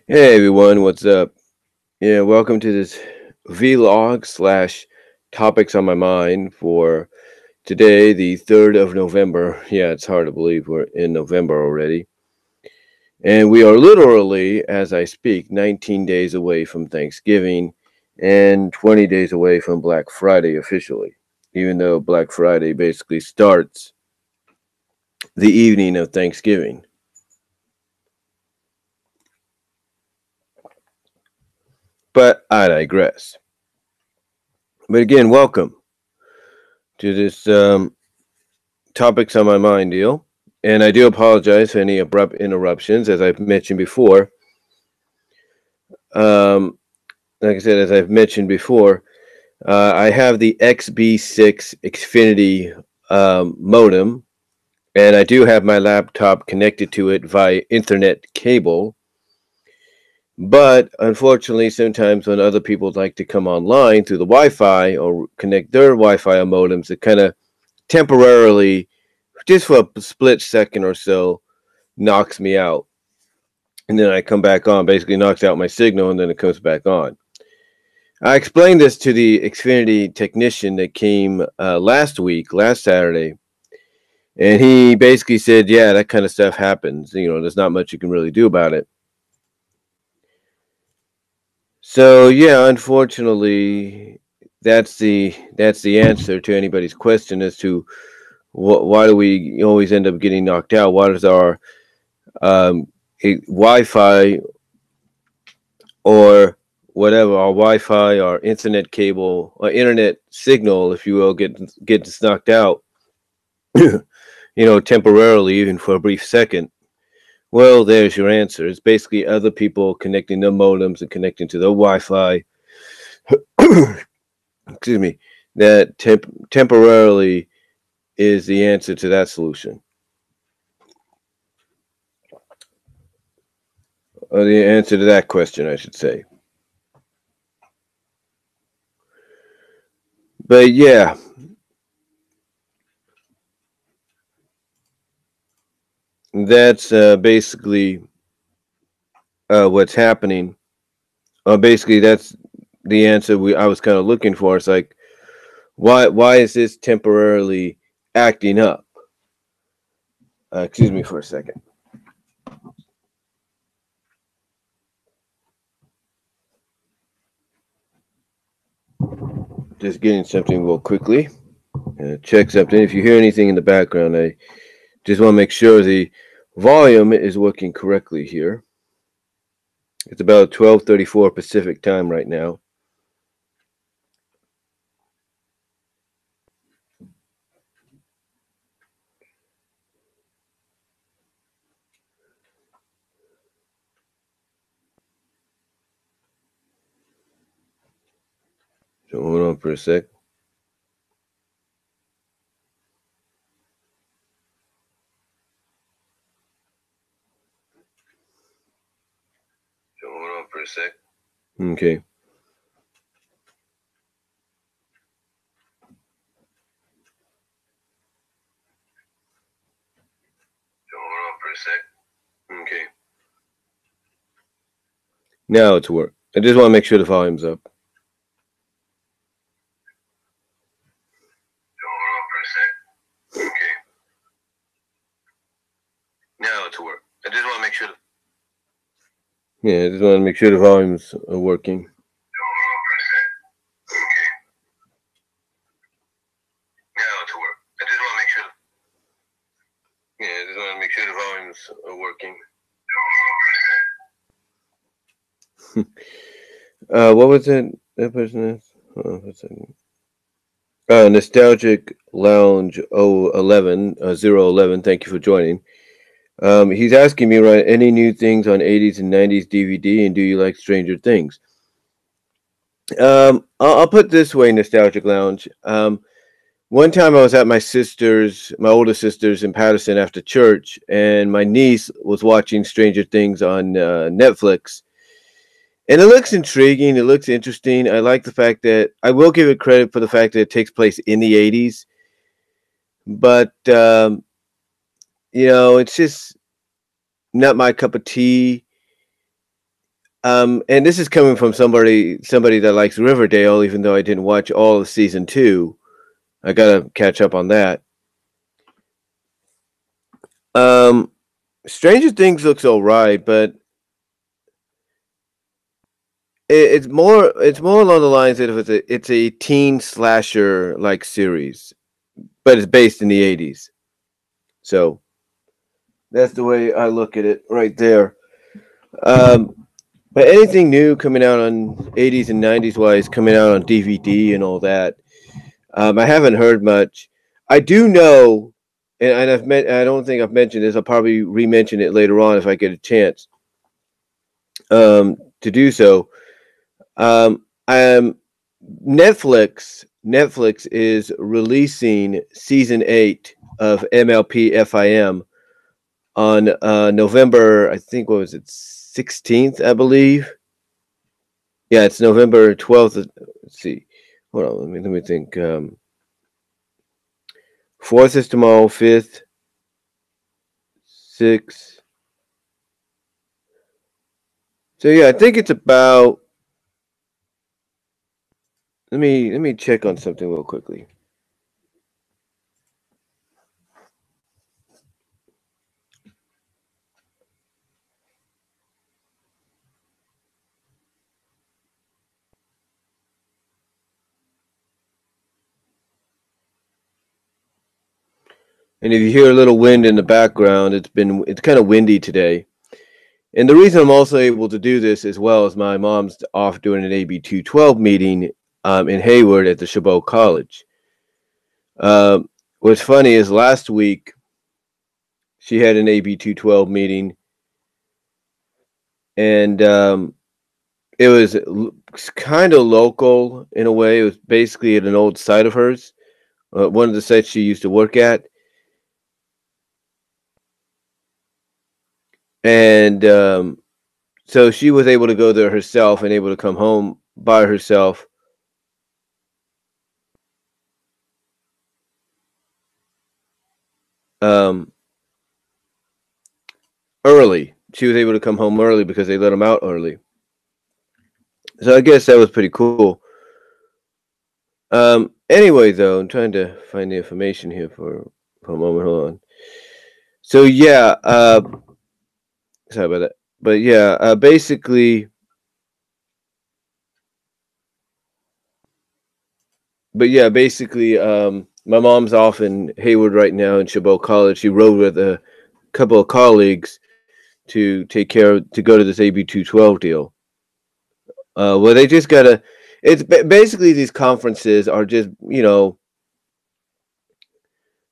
Hey everyone, what's up? Yeah, welcome to this vlog slash topics on my mind for today, the 3rd of November. Yeah, it's hard to believe we're in November already. And we are literally, as I speak, 19 days away from Thanksgiving and 20 days away from Black Friday officially, even though Black Friday basically starts the evening of Thanksgiving. But I digress. But again, welcome to this topics on my mind deal. And I do apologize for any abrupt interruptions, as I've mentioned before. Um, like I said, as I've mentioned before, I have the XB6 Xfinity modem, and I do have my laptop connected to it via Ethernet cable. But unfortunately, sometimes when other people like to come online through the Wi-Fi or connect their Wi-Fi modems, it kind of temporarily, just for a split second or so, knocks me out. And then I come back on, basically knocks out my signal, and then it comes back on. I explained this to the Xfinity technician that came last Saturday, and he basically said, yeah, that kind of stuff happens. There's not much you can really do about it. So yeah, unfortunately, that's the answer to anybody's question as to why do we always end up getting knocked out? Why does our Wi-Fi or whatever, our Wi-Fi, our internet cable, our internet signal, if you will, gets knocked out, temporarily, even for a brief second? Well, there's your answer. It's basically other people connecting their modems and connecting to their Wi-Fi. Excuse me. That temporarily is the answer to that solution, or the answer to that question, I should say. But yeah, that's basically what's happening. Basically, that's the answer I was kind of looking for. It's like, why is this temporarily acting up? Excuse me for a second. Just getting something real quickly. Check something. If you hear anything in the background, I just want to make sure the volume is working correctly here. It's about 12:34 Pacific time right now. So hold on for a sec. Okay. Okay. Now it's work. I just want to make sure the volume's up. Okay. Now it's work. I just want to make sure. Yeah, I just want to make sure the volumes are working. Now it's work. I just want to make sure. Yeah, I just want to make sure the volumes are working. What was that person asked? What's that? Nostalgic Lounge 011, 011. Thank you for joining. He's asking me, right, any new things on 80s and 90s DVD, and do you like Stranger Things? I'll put it this way, Nostalgic Lounge. One time I was at my older sister's in Patterson after church, and my niece was watching Stranger Things on Netflix. And it looks intriguing. It looks interesting. I like the fact that I will give it credit for the fact that it takes place in the 80s. But, it's just not my cup of tea. And this is coming from somebody that likes Riverdale, even though I didn't watch all of season 2. I gotta catch up on that. Stranger Things looks alright, but it's more along the lines that if it's a teen slasher like series, but it's based in the 80s. So that's the way I look at it right there. But anything new coming out on 80s and 90s wise, coming out on DVD and all that, I haven't heard much. I do know, and I don't think I've mentioned this. I'll probably re-mention it later on if I get a chance to do so. Netflix is releasing season 8 of MLP FIM on November, I think, what was it, 16th, I believe. Yeah, it's November 12th. Let's see. Hold on, let me think. 4th is tomorrow, 5th, 6th. So yeah, I think it's about. Let me check on something real quickly. And if you hear a little wind in the background, it's kind of windy today. And the reason I'm also able to do this as well is my mom's off doing an AB 212 meeting in Hayward at the Chabot College. What's funny is last week she had an AB 212 meeting, and it was kind of local in a way. It was basically at an old site of hers, one of the sites she used to work at. And so she was able to go there herself and able to come home by herself. Early. She was able to come home early because they let them out early. So I guess that was pretty cool. Anyway, though, I'm trying to find the information here for a moment. Hold on. So yeah, sorry about that. But yeah, basically. But yeah, basically, my mom's off in Hayward right now in Chabot College. She rode with a couple of colleagues to go to this AB 212 deal. Well, they just gotta. It's basically these conferences are just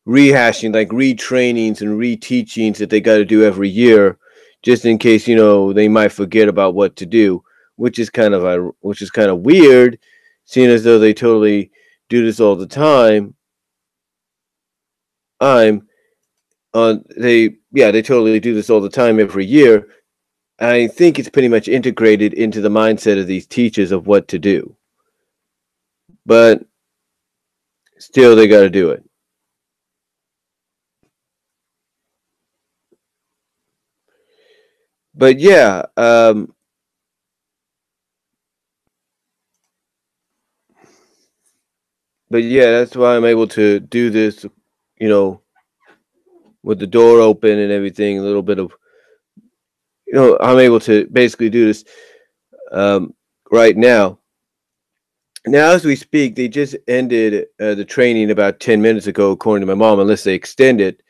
rehashing, like retrainings and reteachings that they got to do every year, just in case they might forget about what to do, which is kind of weird, seeing as though they totally do this all the time. They totally do this all the time every year. I think it's pretty much integrated into the mindset of these teachers of what to do. But still, they got to do it. But yeah, that's why I'm able to do this, with the door open and everything. A little bit of, I'm able to basically do this right now. Now, as we speak, they just ended the training about 10 minutes ago, according to my mom, unless they extend it.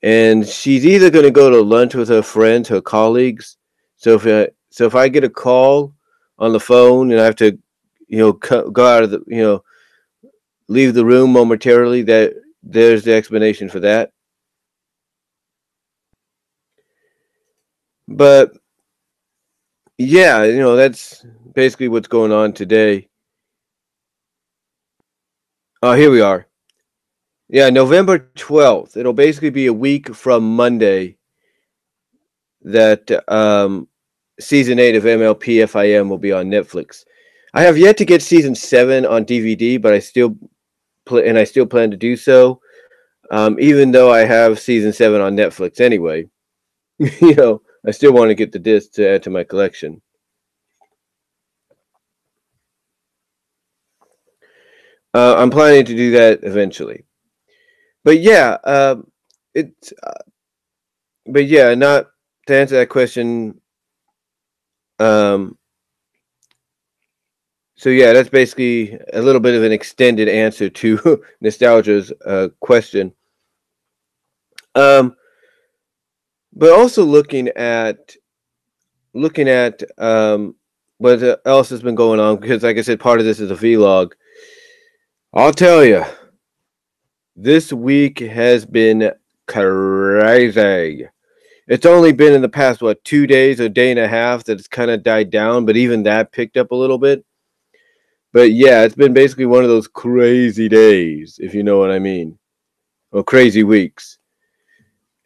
And she's either going to go to lunch with her friends, her colleagues. So if I get a call on the phone and I have to, go out of the, leave the room momentarily, there's the explanation for that. But yeah, that's basically what's going on today. Oh, here we are. Yeah, November 12th. It'll basically be a week from Monday that season 8 of MLP FIM will be on Netflix. I have yet to get season 7 on DVD, but I still plan to do so. Even though I have season 7 on Netflix anyway. I still want to get the disc to add to my collection. I'm planning to do that eventually. But yeah, it's. But yeah, not to answer that question. Um, so yeah, that's basically a little bit of an extended answer to Nostalgia's question. Um, but also looking at what else has been going on, because like I said, part of this is a vlog. I'll tell you, this week has been crazy. It's only been in the past, 2 days, a day and a half, that it's kind of died down, but even that picked up a little bit. But yeah, it's been basically one of those crazy days, if you know what I mean, or crazy weeks.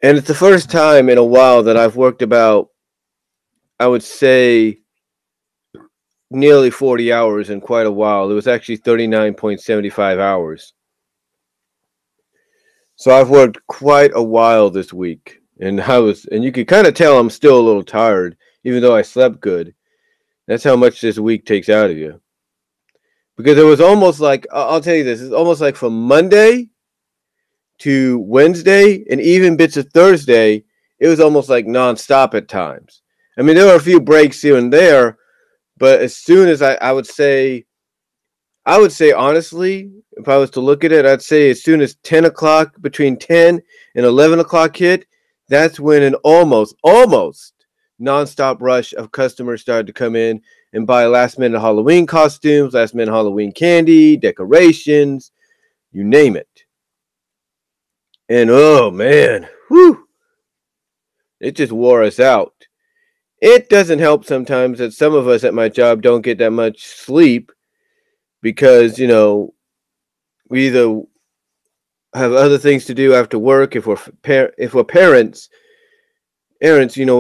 And it's the first time in a while that I've worked about, I would say, nearly 40 hours in quite a while. It was actually 39.75 hours. So I've worked quite a while this week. And you could kind of tell I'm still a little tired, even though I slept good. That's how much this week takes out of you. Because it was almost like, I'll tell you this, it's almost like from Monday to Wednesday and even bits of Thursday, it was almost like nonstop at times. I mean, there were a few breaks here and there, but as soon as I would say honestly, if I was to look at it, I'd say as soon as 10 o'clock, between 10 and 11 o'clock hit, that's when an almost nonstop rush of customers started to come in and buy last minute Halloween costumes, last minute Halloween candy, decorations, you name it. And oh man, whew, it just wore us out. It doesn't help sometimes that some of us at my job don't get that much sleep because, we either have other things to do after work. If we're parents, we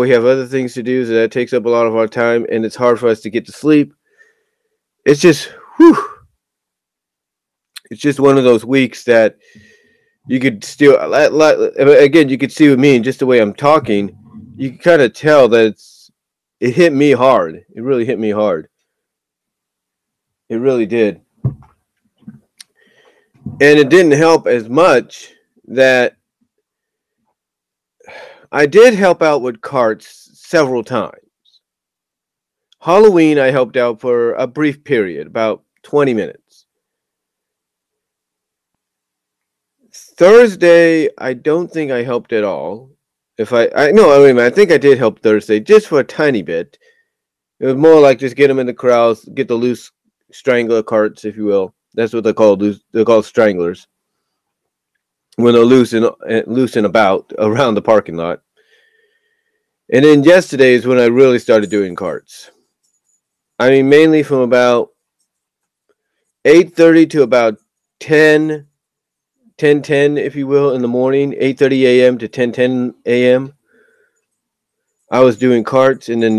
have other things to do, so that takes up a lot of our time, and it's hard for us to get to sleep. It's just, whew, it's just one of those weeks that you could still, again, you could see with me and just the way I'm talking, you can kind of tell that it hit me hard. It really hit me hard. It really did. And it didn't help as much that I did help out with carts several times. Halloween, I helped out for a brief period, about 20 minutes. Thursday, I don't think I helped at all. I think I did help Thursday just for a tiny bit. It was more like just get them in the corrals, get the loose strangler carts, if you will. That's what they're called. They're called stranglers when they're loose and about around the parking lot. And then yesterday is when I really started doing carts. I mean, mainly from about 8:30 to about 10, 10:10, if you will, in the morning, 8:30 a.m. to 10:10 a.m. I was doing carts, and then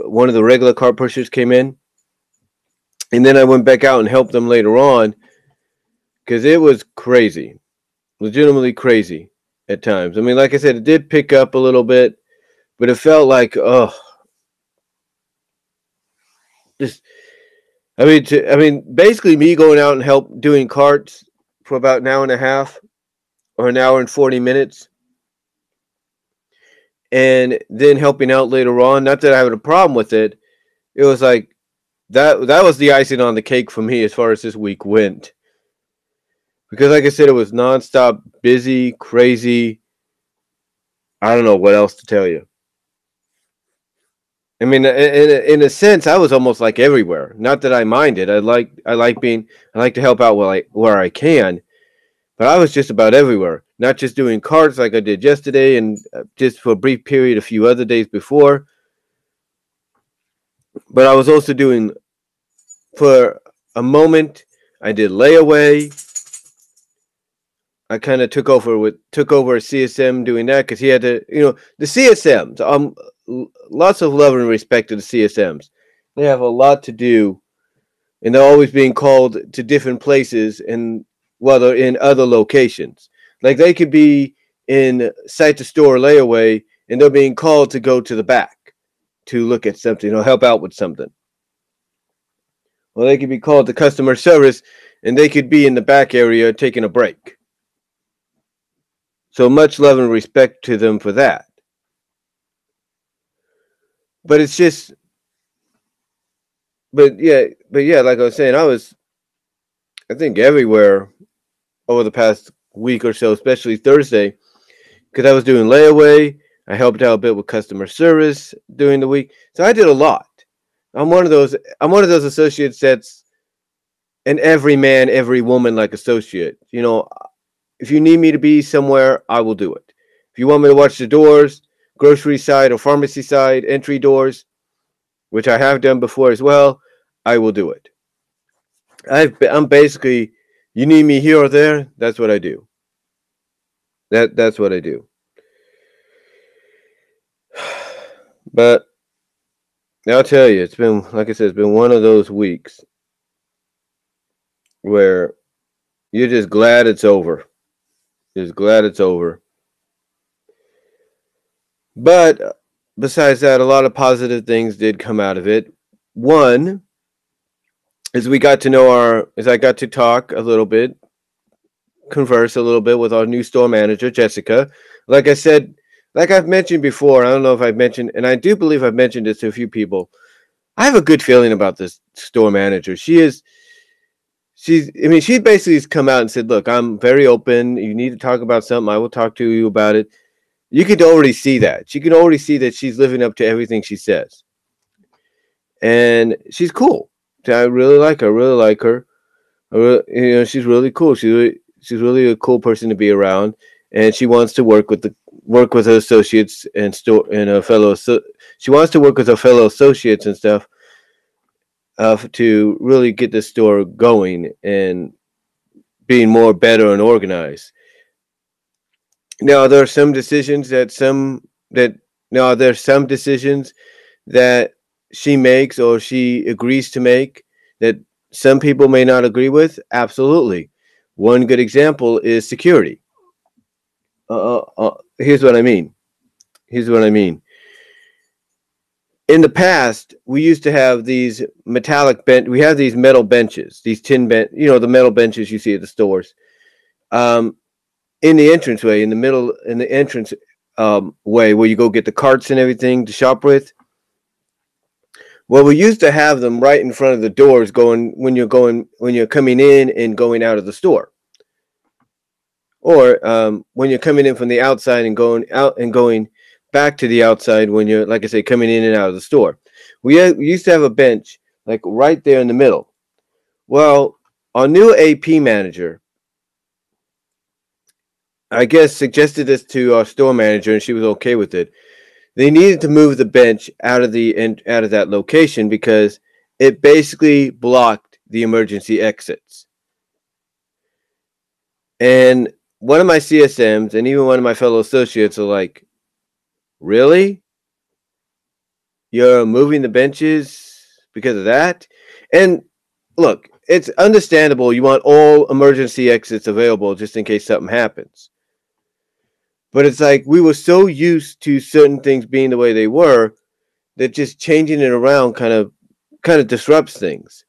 one of the regular cart pushers came in, and then I went back out and helped them later on because it was crazy, legitimately crazy at times. I mean, like I said, it did pick up a little bit, but it felt like, basically me going out and help doing carts for about an hour and a half or an hour and 40 minutes. And then helping out later on, not that I had a problem with it. It was like that was the icing on the cake for me as far as this week went. Because like I said, it was nonstop, busy, crazy. I don't know what else to tell you. I mean, in a sense, I was almost like everywhere. Not that I minded. I like to help out where I can, but I was just about everywhere. Not just doing carts like I did yesterday, and just for a brief period a few other days before. But I was also doing, for a moment, I did layaway. I kind of took over a CSM doing that because he had to, the CSMs. Lots of love and respect to the CSMs. They have a lot to do, and they're always being called to different places, and they're in other locations. Like they could be in site to store layaway, and they're being called to go to the back to look at something or help out with something. Well, they could be called to customer service, and they could be in the back area taking a break. So much love and respect to them for that. But it's just, but yeah, like I was saying, I think everywhere over the past week or so, especially Thursday, because I was doing layaway. I helped out a bit with customer service during the week, so I did a lot. I'm one of those. I'm one of those associates that's an every man, every woman like associate. If you need me to be somewhere, I will do it. If you want me to watch the doors, grocery side or pharmacy side, entry doors, which I have done before as well, I will do it. I'm basically, you need me here or there, that's what I do. That's what I do. But I'll tell you, it's been, like I said, it's been one of those weeks where you're just glad it's over. Just glad it's over. But besides that, a lot of positive things did come out of it. One is I got to talk a little bit, converse a little bit with our new store manager, Jessica. Like I said, like I've mentioned before, I don't know if I've mentioned, and I do believe I've mentioned this to a few people. I have a good feeling about this store manager. She basically has come out and said, look, I'm very open. You need to talk about something, I will talk to you about it. You can already see that. She can already see that she's living up to everything she says. And she's cool. I really like her. I really like her. She's really cool. She's really a cool person to be around, and she wants to work with her associates and her fellow. She wants to work with her fellow associates and stuff to really get the store going and being more better and organized. Now there are some decisions that she makes or she agrees to make that some people may not agree with. Absolutely. One good example is security. Here's what I mean. In the past, we used to have these we have these metal benches, these tin the metal benches you see at the stores. In the entranceway, in the entrance way where you go get the carts and everything to shop with. Well, we used to have them right in front of the doors when you're coming in and going out of the store. Or when you're coming in from the outside and going out and going back to the outside when you're, like I say, coming in and out of the store. We used to have a bench like right there in the middle. Well, our new AP manager, I guess, suggested this to our store manager, and she was okay with it. They needed to move the bench out of that location because it basically blocked the emergency exits. And one of my CSMs and even one of my fellow associates are like, really? You're moving the benches because of that? And look, it's understandable. You want all emergency exits available just in case something happens. But it's like we were so used to certain things being the way they were that just changing it around kind of disrupts things.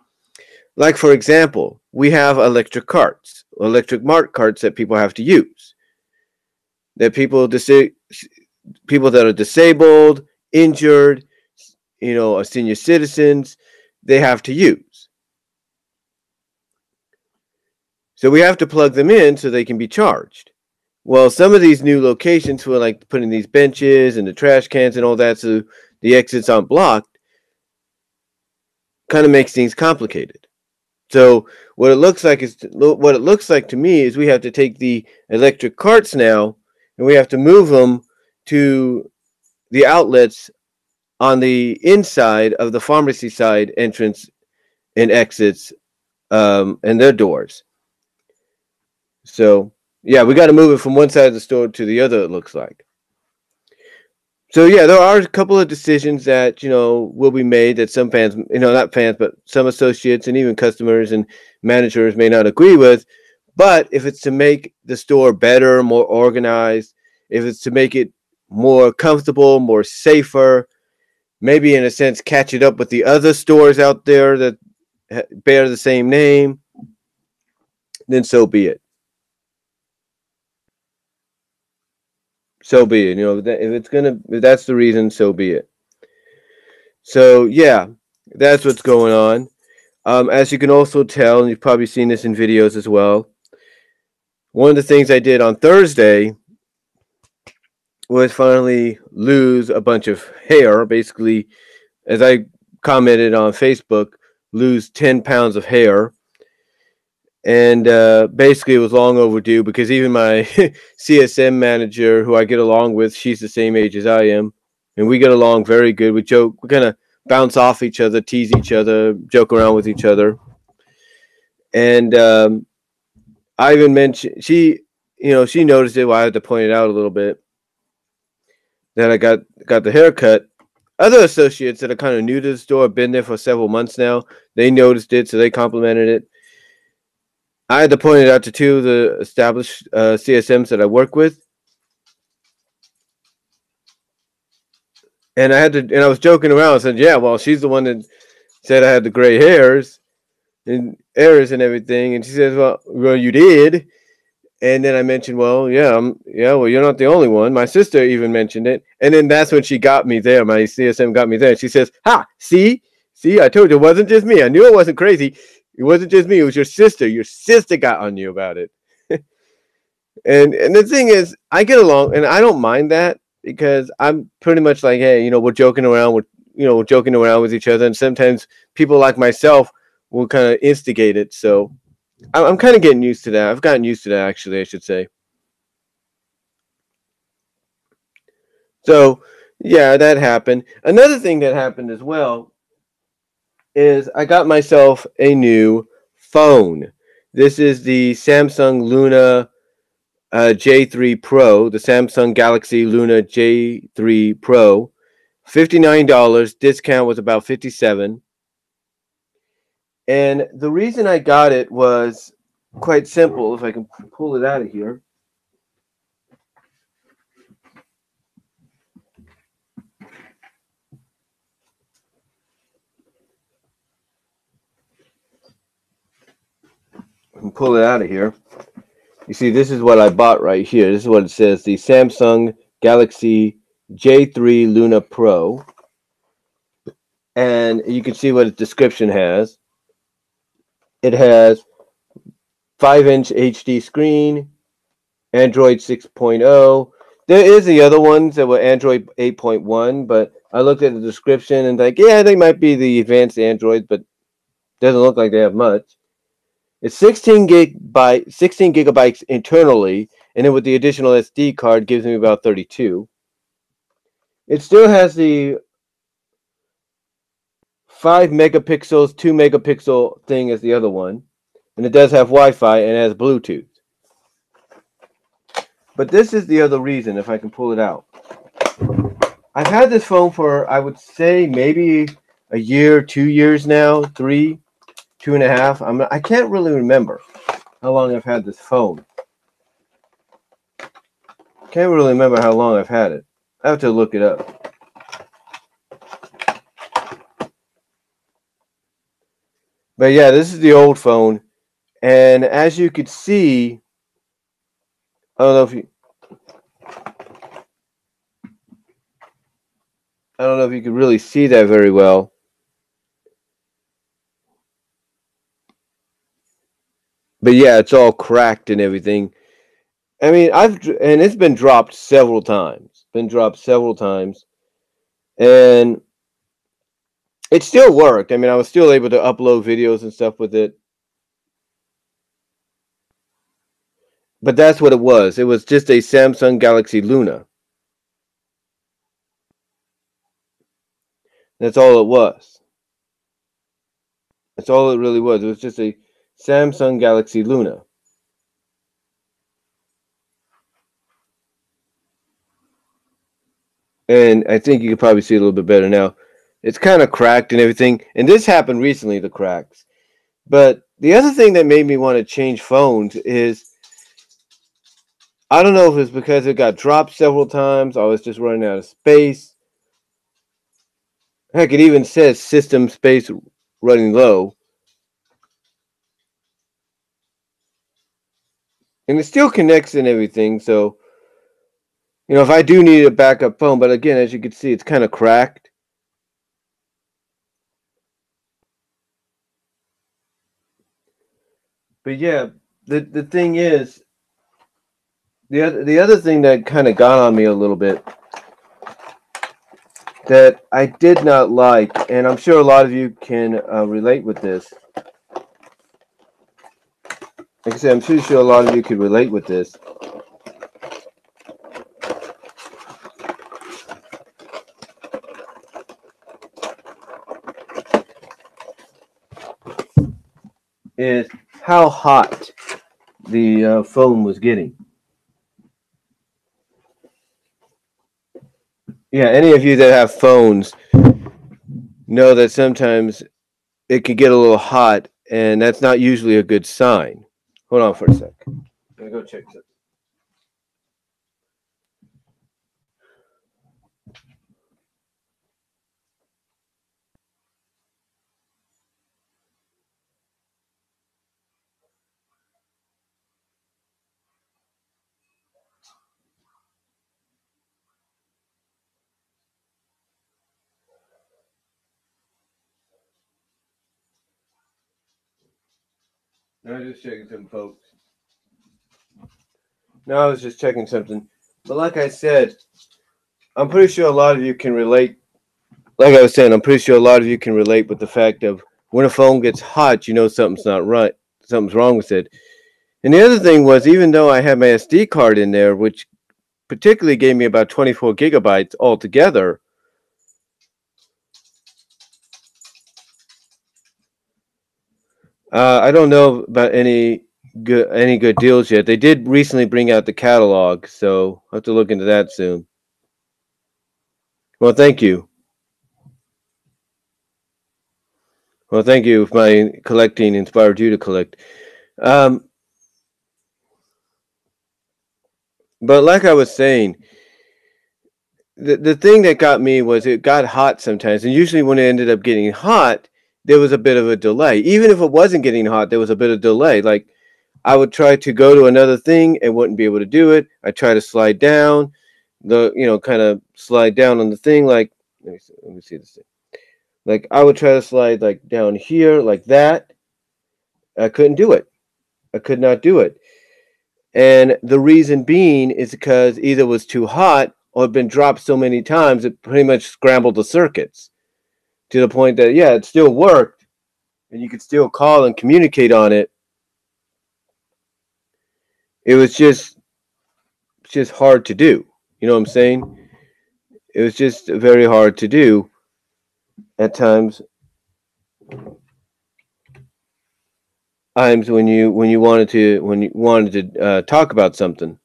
Like, for example, we have electric mart carts that people have to use. That people that are disabled, injured, are senior citizens, they have to use. So we have to plug them in so they can be charged. Well, some of these new locations for like putting these benches and the trash cans and all that so the exits aren't blocked kind of makes things complicated. So what it looks like to me is we have to take the electric carts now and we have to move them to the outlets on the inside of the pharmacy side entrance and exits and their doors. So yeah, we got to move it from one side of the store to the other, it looks like. So yeah, there are a couple of decisions that, will be made that some fans, not fans, but some associates and even customers and managers may not agree with. But if it's to make the store better, more organized, if it's to make it more comfortable, more safer, maybe in a sense catch it up with the other stores out there that bear the same name, then so be it. So be it. If that's the reason, so be it. So yeah, that's what's going on. As you can also tell, and you've probably seen this in videos as well, one of the things I did on Thursday was finally lose a bunch of hair. Basically, as I commented on Facebook, lose 10 pounds of hair. And basically, it was long overdue because even my CSM manager, who I get along with, she's the same age as I am, and we get along very good. We joke, we kind of bounce off each other, tease each other, joke around with each other. And I even mentioned she noticed it. Well, I had to point it out a little bit that I got the haircut. Other associates that are kind of new to the store, have been there for several months now. They noticed it, so they complimented it. I had to point it out to two of the established CSMs that I work with, and I was joking around. I said, "Yeah, well, she's the one that said I had the gray hairs and errors and everything," and she says, "Well, you did." And then I mentioned, "Well, yeah, well, you're not the only one. My sister even mentioned it." And then that's when she got me there. My CSM got me there. She says, "Ha, see, I told you it wasn't just me. I knew it wasn't crazy. It wasn't just me. It was your sister. Your sister got on you about it." And the thing is, I get along, and I don't mind that because I'm pretty much like, hey, we're joking around. We're joking around with each other, and sometimes people like myself will kind of instigate it. So I'm kind of getting used to that. I've gotten used to that, actually, I should say. So yeah, that happened. Another thing that happened as well is I got myself a new phone. This is the Samsung Luna J3 Pro, the Samsung Galaxy Luna J3 Pro. $59. Discount was about $57. And the reason I got it was quite simple. If I can pull it out of here. Pull it out of here. You see, this is what I bought right here. This is what it says: the Samsung Galaxy J3 Luna Pro. And you can see what its description has. It has 5-inch HD screen, Android 6.0. There is the other ones that were Android 8.1, but I looked at the description and like, yeah, they might be the advanced Androids, but doesn't look like they have much. It's 16 gigabytes internally, and then with the additional SD card gives me about 32. It still has the 5 megapixels, 2 megapixel thing as the other one, and it does have Wi-Fi and has Bluetooth. But this is the other reason, if I can pull it out. I've had this phone for, I would say, maybe a year, 2 years now, 3, 2.5. I can't really remember how long I've had this phone. Can't really remember how long I've had it. I have to look it up. But yeah, this is the old phone, and as you could see, I don't know if you could really see that very well. But yeah, it's all cracked and everything. I mean, it's been dropped several times. And it still worked. I mean, I was still able to upload videos and stuff with it. But that's what it was. It was just a Samsung Galaxy Luna. That's all it was. That's all it really was. It was just a Samsung Galaxy Luna. And I think you can probably see it a little bit better now. It's kind of cracked and everything. And this happened recently, the cracks. But the other thing that made me want to change phones is, I don't know if it's because it got dropped several times or it's just running out of space. Heck, it even says system space running low. And it still connects and everything. So, if I do need a backup phone, but again, as you can see, it's kind of cracked. But yeah, the thing is, the other thing that kind of got on me a little bit that I did not like, and I'm sure a lot of you can relate with this. Like I said, I'm pretty sure a lot of you could relate with this. Is how hot the phone was getting. Yeah, any of you that have phones know that sometimes it can get a little hot, and that's not usually a good sign. Hold on for a sec. I'm gonna go check something. No, I was just checking something, folks. No, I was just checking something. But like I said, I'm pretty sure a lot of you can relate. Like I was saying, I'm pretty sure a lot of you can relate with the fact of when a phone gets hot, you know something's not right, something's wrong with it. And the other thing was, even though I had my SD card in there, which particularly gave me about 24 gigabytes altogether, I don't know about any good deals yet. They did recently bring out the catalog, so I'll have to look into that soon. Well, thank you. Well, thank you if my collecting inspired you to collect. Um, but like I was saying, the thing that got me was it got hot sometimes, and usually when it ended up getting hot, there was a bit of a delay. Even if it wasn't getting hot, there was a bit of delay. Like I would try to go to another thing and wouldn't be able to do it. I try to slide down, kind of slide down on the thing. Like let me see this thing. Like I would try to slide like down here like that. I couldn't do it. I could not do it. And the reason being is because either it was too hot or had been dropped so many times it pretty much scrambled the circuits to the point that yeah, it still worked and you could still call and communicate on it. It was just hard to do. You know what I'm saying? It was just very hard to do at times when you wanted to talk about something.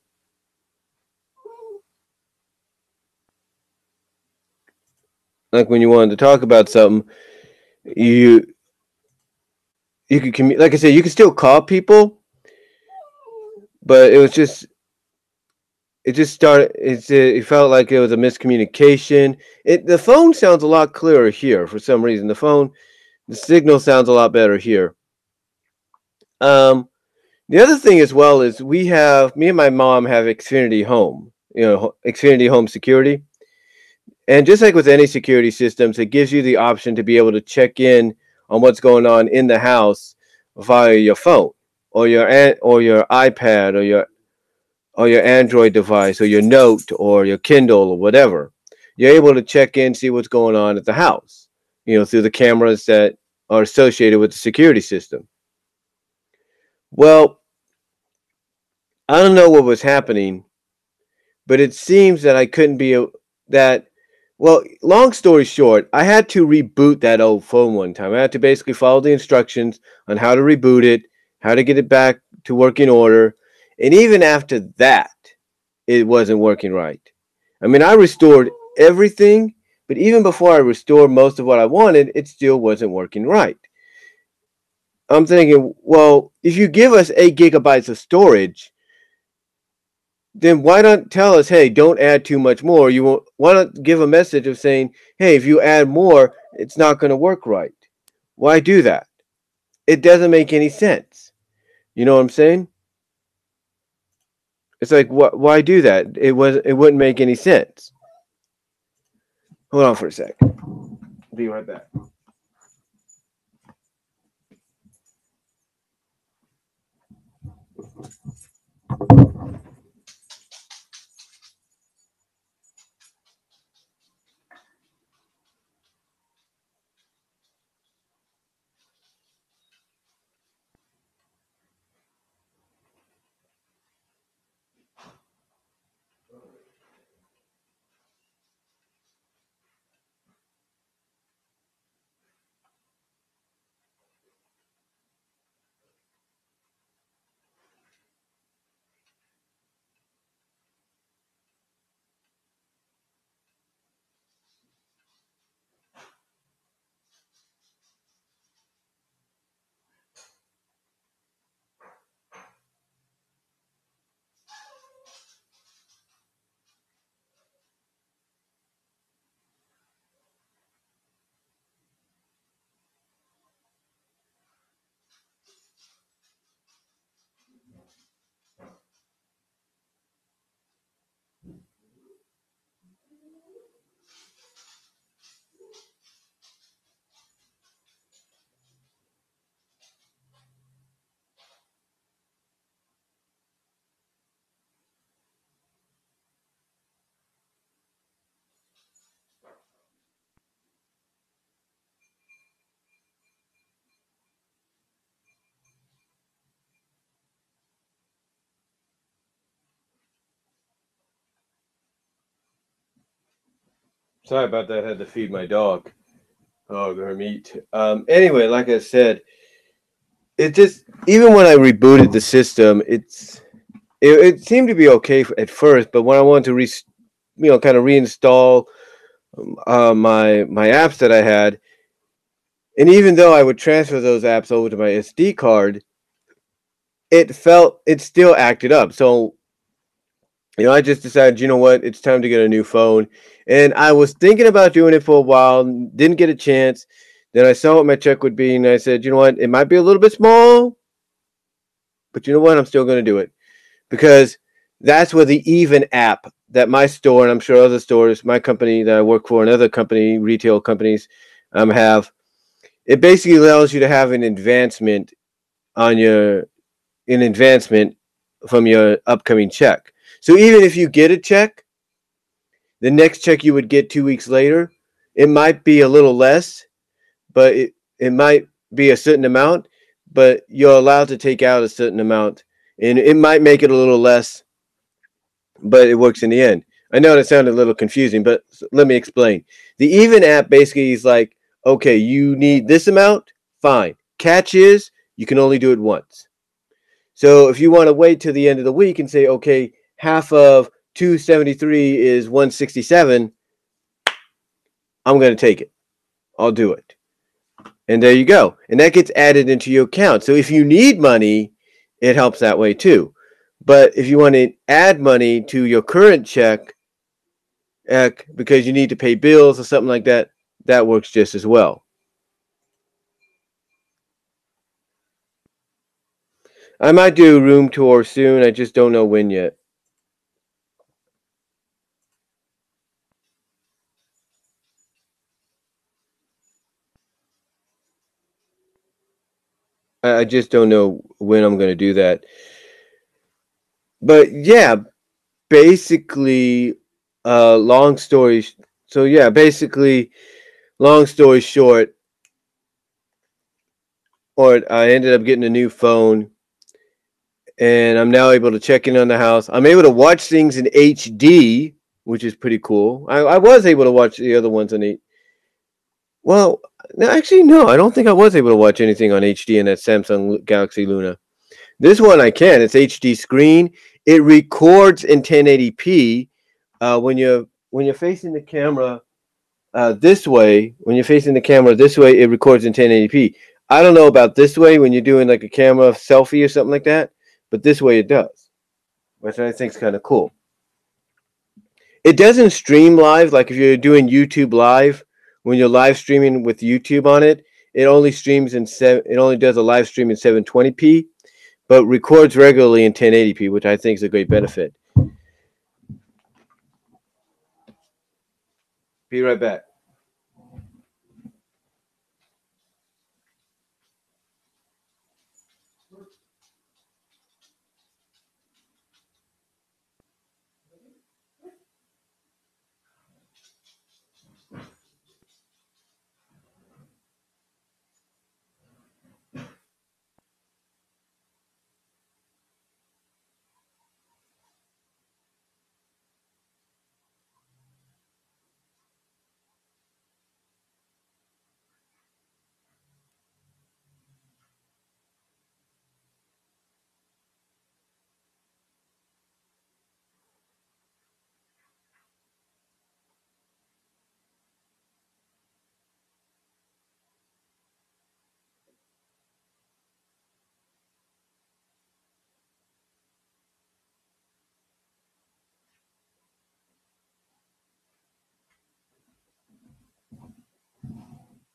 Like when you wanted to talk about something, you you could like I said, you could still call people, but it just started. It felt like it was a miscommunication. The phone sounds a lot clearer here for some reason. The signal sounds a lot better here. Um, the other thing as well is me and my mom have Xfinity Home. Xfinity Home Security. And just like with any security systems, it gives you the option to be able to check in on what's going on in the house via your phone or your iPad or your Android device or your Note or your Kindle or whatever. You're able to check in, see what's going on at the house, through the cameras that are associated with the security system. Well, I don't know what was happening, but it seems that I couldn't be that. Well, long story short, I had to reboot that old phone one time. I had to basically follow the instructions on how to reboot it, how to get it back to working order. And even after that, it wasn't working right. I mean, I restored everything, but even before I restored most of what I wanted, it still wasn't working right. I'm thinking, well, if you give us 8 gigabytes of storage, then why not tell us, hey, don't add too much more? Why not give a message of saying, hey, if you add more, it's not going to work right? Why do that? It doesn't make any sense. You know what I'm saying? It's like, why do that? It wouldn't make any sense. Hold on for a sec. Be right back. Sorry about that. I had to feed my dog. Oh, her meat. Anyway, like I said, it just, even when I rebooted the system, it seemed to be okay at first, but when I wanted to kind of reinstall my apps that I had, and even though I would transfer those apps over to my SD card, it still acted up. So, I just decided, you know what, it's time to get a new phone. And I was thinking about doing it for a while, didn't get a chance. Then I saw what my check would be, and I said, you know what, it might be a little bit small, but you know what, I'm still going to do it. Because that's where the Even app that my store, and I'm sure other stores, my company that I work for, and other retail companies have, it basically allows you to have an advancement from your upcoming check. So even if you get a check, the next check you would get 2 weeks later, it might be a little less, but it might be a certain amount, but you're allowed to take out a certain amount, and it might make it a little less, but it works in the end. I know that sounded a little confusing, but let me explain. The Even app basically is like, okay, you need this amount, fine. Catch is you can only do it once. So if you want to wait till the end of the week and say, okay, half of 273 is 167, I'm going to take it. I'll do it. And there you go. And that gets added into your account. So if you need money, it helps that way too. But if you want to add money to your current check because you need to pay bills or something like that, that works just as well. I might do a room tour soon. I just don't know when yet. I just don't know when I'm going to do that. But yeah, basically, long story short, I ended up getting a new phone, and I'm now able to check in on the house. I'm able to watch things in HD, which is pretty cool. I was able to watch the other ones on well, no, actually, no, I don't think I was able to watch anything on HD in that Samsung Galaxy Luna. This one I can. It's HD screen. It records in 1080p. When you're facing the camera this way, it records in 1080p. I don't know about this way when you're doing like a camera selfie or something like that, but this way it does, which I think is kind of cool. It doesn't stream live, like if you're doing YouTube live. When you're live streaming with YouTube on it, it only does a live stream in 720p. but records regularly in 1080p, which I think is a great benefit. Be right back.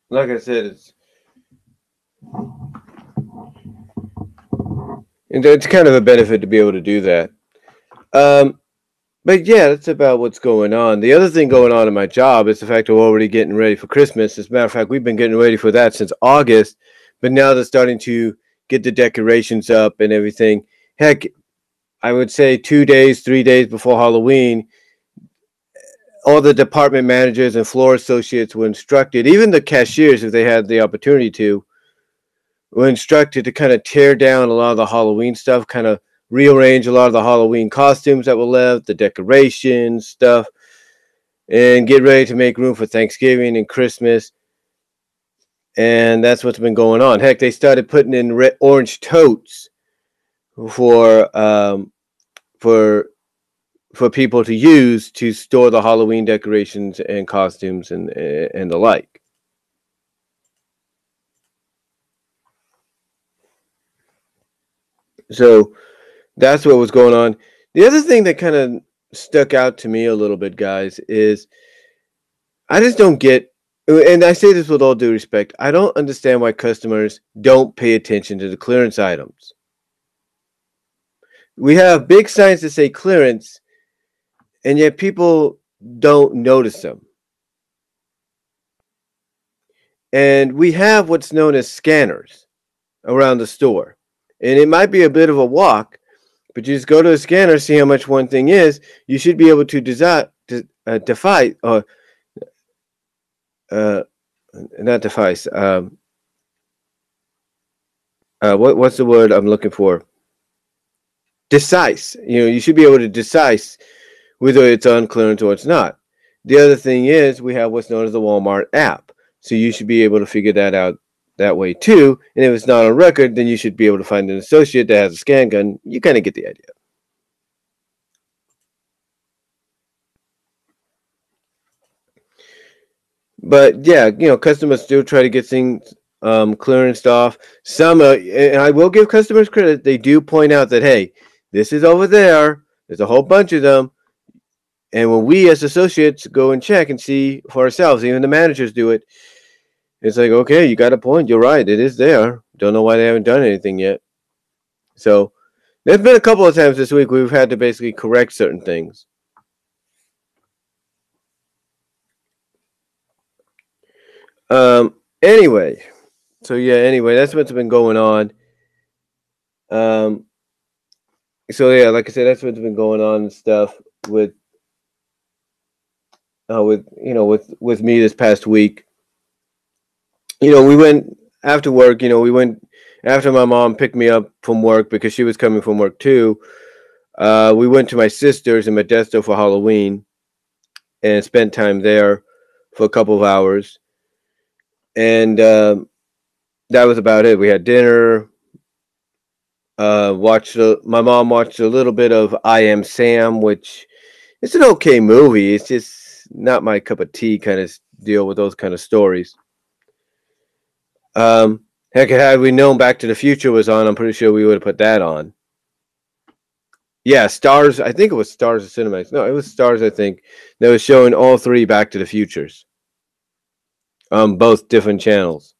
Like I said, it's kind of a benefit to be able to do that. But yeah, that's about what's going on. The other thing going on in my job is the fact that we're already getting ready for Christmas. As a matter of fact, we've been getting ready for that since August, but now they're starting to get the decorations up and everything. Heck, I would say 2 days, 3 days before Halloween, all the department managers and floor associates were instructed, even the cashiers, if they had the opportunity to, were instructed to kind of tear down a lot of the Halloween stuff, kind of rearrange a lot of the Halloween costumes that were left, the decorations, stuff, and get ready to make room for Thanksgiving and Christmas. And that's what's been going on. Heck, they started putting in orange totes for people to use to store the Halloween decorations and costumes and the like. So that's what was going on. The other thing that kind of stuck out to me a little bit, guys, is I just don't get, and I say this with all due respect, I don't understand why customers don't pay attention to the clearance items. We have big signs that say clearance, and yet people don't notice them. And we have what's known as scanners around the store. And it might be a bit of a walk, but you just go to a scanner, see how much one thing is. You should be able to not device. What's the word I'm looking for? Decise. You should be able to decise whether it's on clearance or it's not. The other thing is we have what's known as the Walmart app. So you should be able to figure that out that way too. And if it's not on record, then you should be able to find an associate that has a scan gun. You kind of get the idea. But yeah, customers still try to get things clearanced off. Some, and I will give customers credit, they do point out that, hey, this is over there. There's a whole bunch of them. And when we as associates go and check and see for ourselves, even the managers do it, it's like, okay, you got a point. You're right. It is there. Don't know why they haven't done anything yet. So there's been a couple of times this week we've had to basically correct certain things. Anyway, that's what's been going on. So yeah, like I said, that's what's been going on and stuff with me this past week. We went after work. We went after my mom picked me up from work because she was coming from work too. We went to my sister's in Modesto for Halloween and spent time there for a couple of hours. And that was about it. We had dinner. My mom watched a little bit of I Am Sam, which it's an okay movie. It's just not my cup of tea kind of deal with those kind of stories. Heck, had we known Back to the Future was on, I'm pretty sure we would have put that on. Yeah, Stars. I think it was Stars of Cinemax. No, it was Stars. I think that was showing all three Back to the Futures. Both different channels.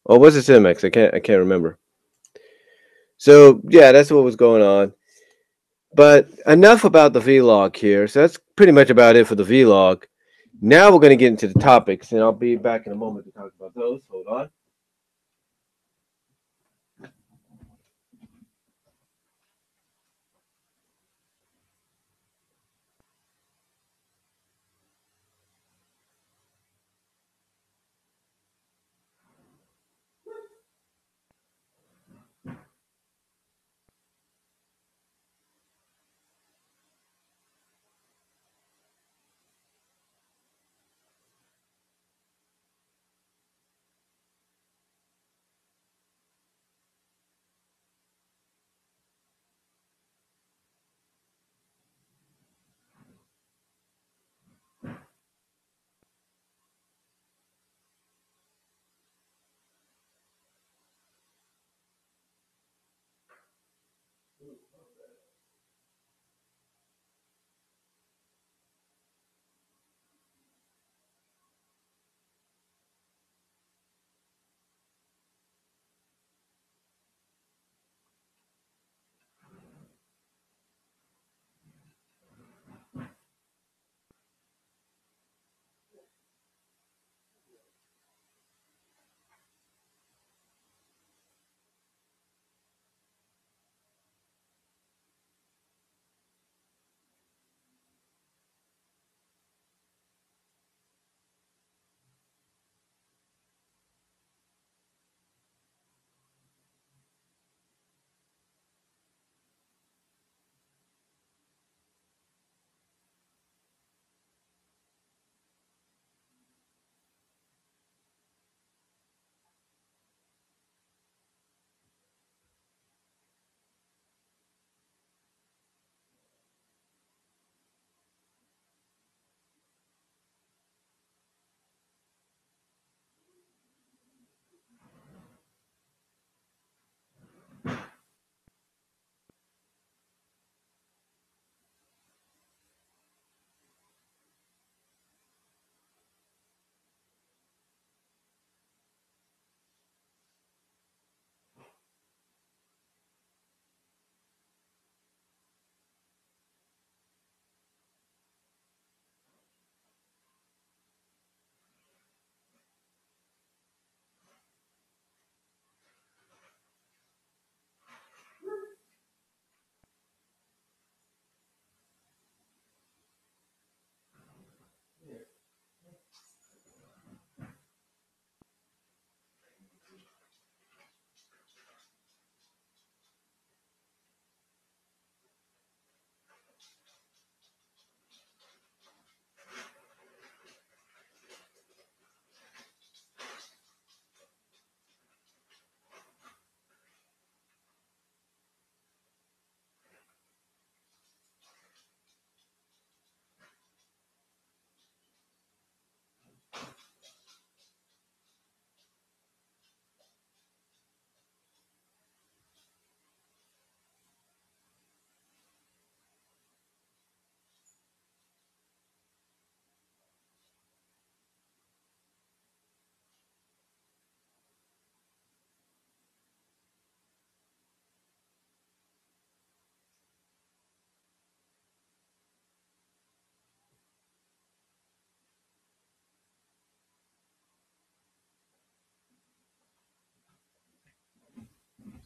Oh, was it Cinemax? I can't remember. So yeah, that's what was going on. But enough about the vlog here. So that's pretty much about it for the vlog. Now we're going to get into the topics, and I'll be back in a moment to talk about those. Hold on.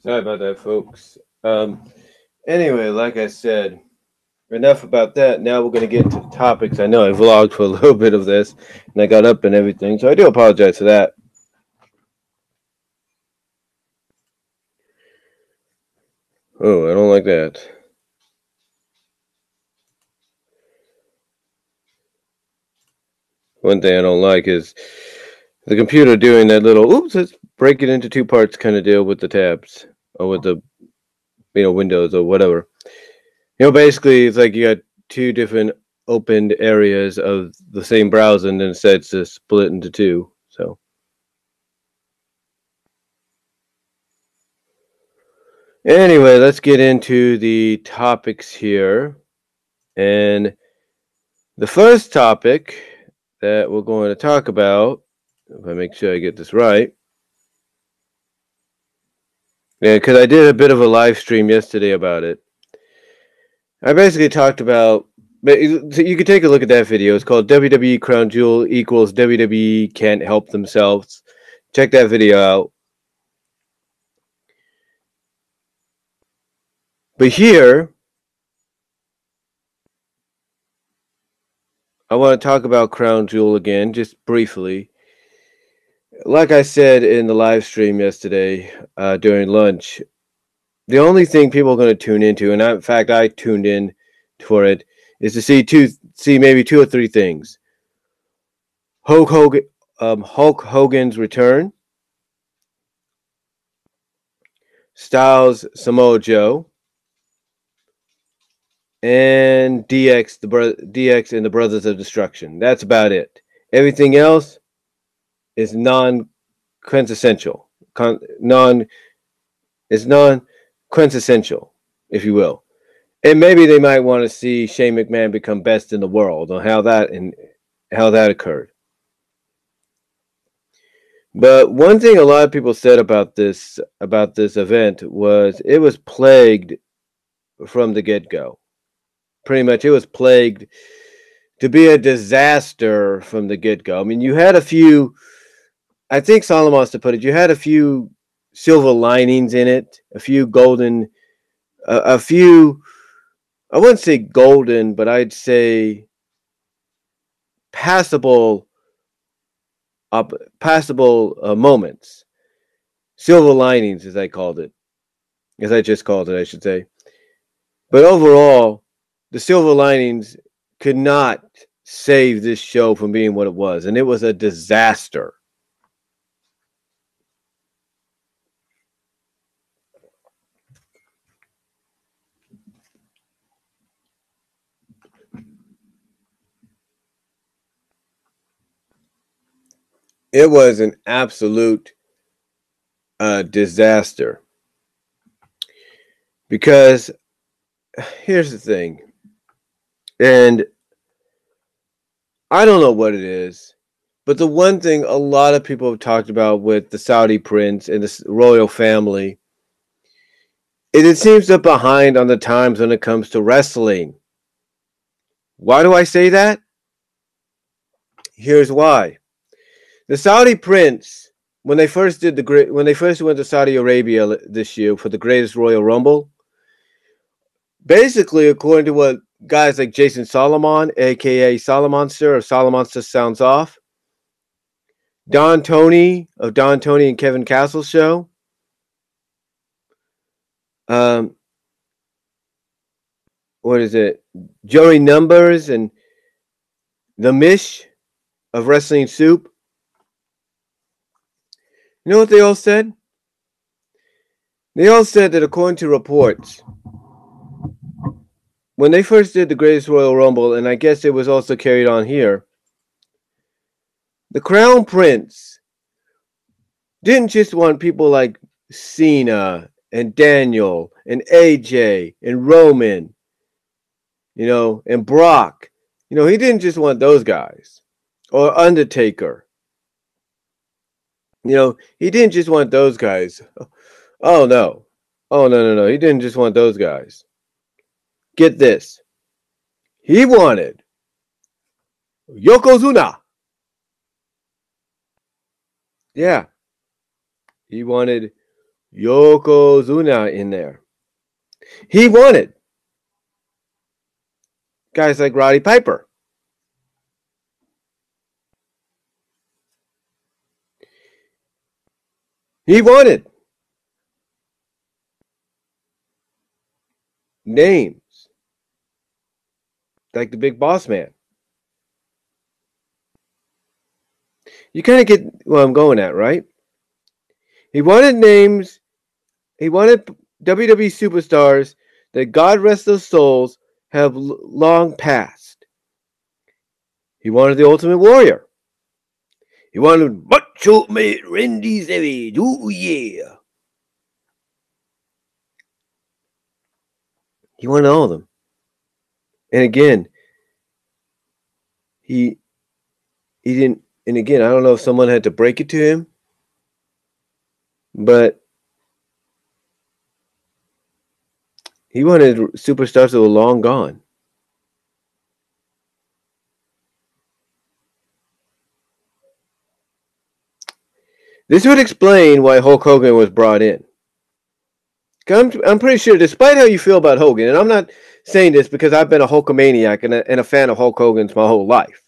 Sorry about that, folks. Anyway, like I said, enough about that. Now we're going to get into the topics. I know I vlogged for a little bit of this, and I got up and everything, so I do apologize for that. Oh, I don't like that. One thing I don't like is the computer doing that little, oops, let's break it into two parts kind of deal with the tabs or with the, windows or whatever. Basically, it's like you got two different opened areas of the same browser, and then it decides to split into two. So, anyway, let's get into the topics here. And the first topic that we're going to talk about, if I make sure I get this right, Yeah, because I did a bit of a live stream yesterday about it. I basically talked about. So you can take a look at that video. It's called WWE Crown Jewel equals WWE can't help themselves. Check that video out. But here, I want to talk about Crown Jewel again, just briefly. Like I said in the live stream yesterday during lunch, the only thing people are going to tune into, and in fact I tuned in for it, is to see maybe two or three things. Hulk Hogan's return, Styles Samoa Joe, and DX and the Brothers of Destruction. That's about it. Everything else is non-quintessential. It's non-quintessential, if you will. And maybe they might want to see Shane McMahon become best in the world on how that occurred. But one thing a lot of people said about this event was it was plagued from the get-go. Pretty much, it was plagued to be a disaster from the get-go. I mean, you had a few. I think Solomon wants to put it. You had a few silver linings in it, a few golden, a few. I wouldn't say golden, but I'd say passable moments, silver linings, as I just called it, I should say. But overall, the silver linings could not save this show from being what it was, and it was a disaster. It was an absolute disaster. Because here's the thing, and I don't know what it is, but the one thing a lot of people have talked about with the Saudi prince and the royal family is it seems they're behind on the times when it comes to wrestling. Why do I say that? Here's why. The Saudi prince, when they first went to Saudi Arabia this year for the Greatest Royal Rumble, basically, according to what guys like Jason Solomon, aka Solomonster, or Solomonster sounds off, Don Tony of Don Tony and Kevin Castle's show, what is it? Joey Numbers and the Mish of Wrestling Soup. You know what they all said? They all said that according to reports, when they first did the Greatest Royal Rumble, and I guess it was also carried on here, the Crown Prince didn't just want people like Cena and Daniel and AJ and Roman, and Brock. He didn't just want those guys. Or Undertaker. He didn't just want those guys. Oh, no. Oh, no. He didn't just want those guys. Get this. He wanted Yokozuna. Yeah. He wanted Yokozuna in there. He wanted guys like Roddy Piper. He wanted names like the Big Boss Man. You kind of get what I'm going at, right? He wanted names. He wanted WWE superstars that, God rest their souls, have long passed. He wanted the Ultimate Warrior. He wanted Macho Man Randy Savage. Ooh, yeah. He wanted all of them. And again, he didn't. And again, I don't know if someone had to break it to him, but He wanted superstars that were long gone. This would explain why Hulk Hogan was brought in. I'm pretty sure, despite how you feel about Hogan, and I'm not saying this because I've been a Hulkamaniac and a fan of Hulk Hogan's my whole life.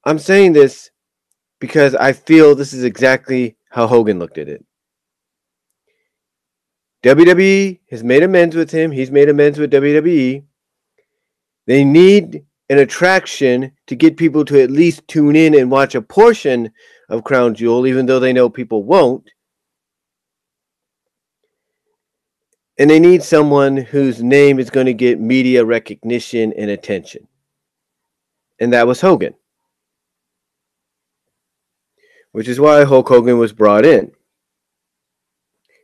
I'm saying this because I feel this is exactly how Hogan looked at it. WWE has made amends with him. He's made amends with WWE. They need an attraction to get people to at least tune in and watch a portion of Crown Jewel, even though they know people won't. And they need someone whose name is going to get media recognition and attention. And that was Hogan. Which is why Hulk Hogan was brought in.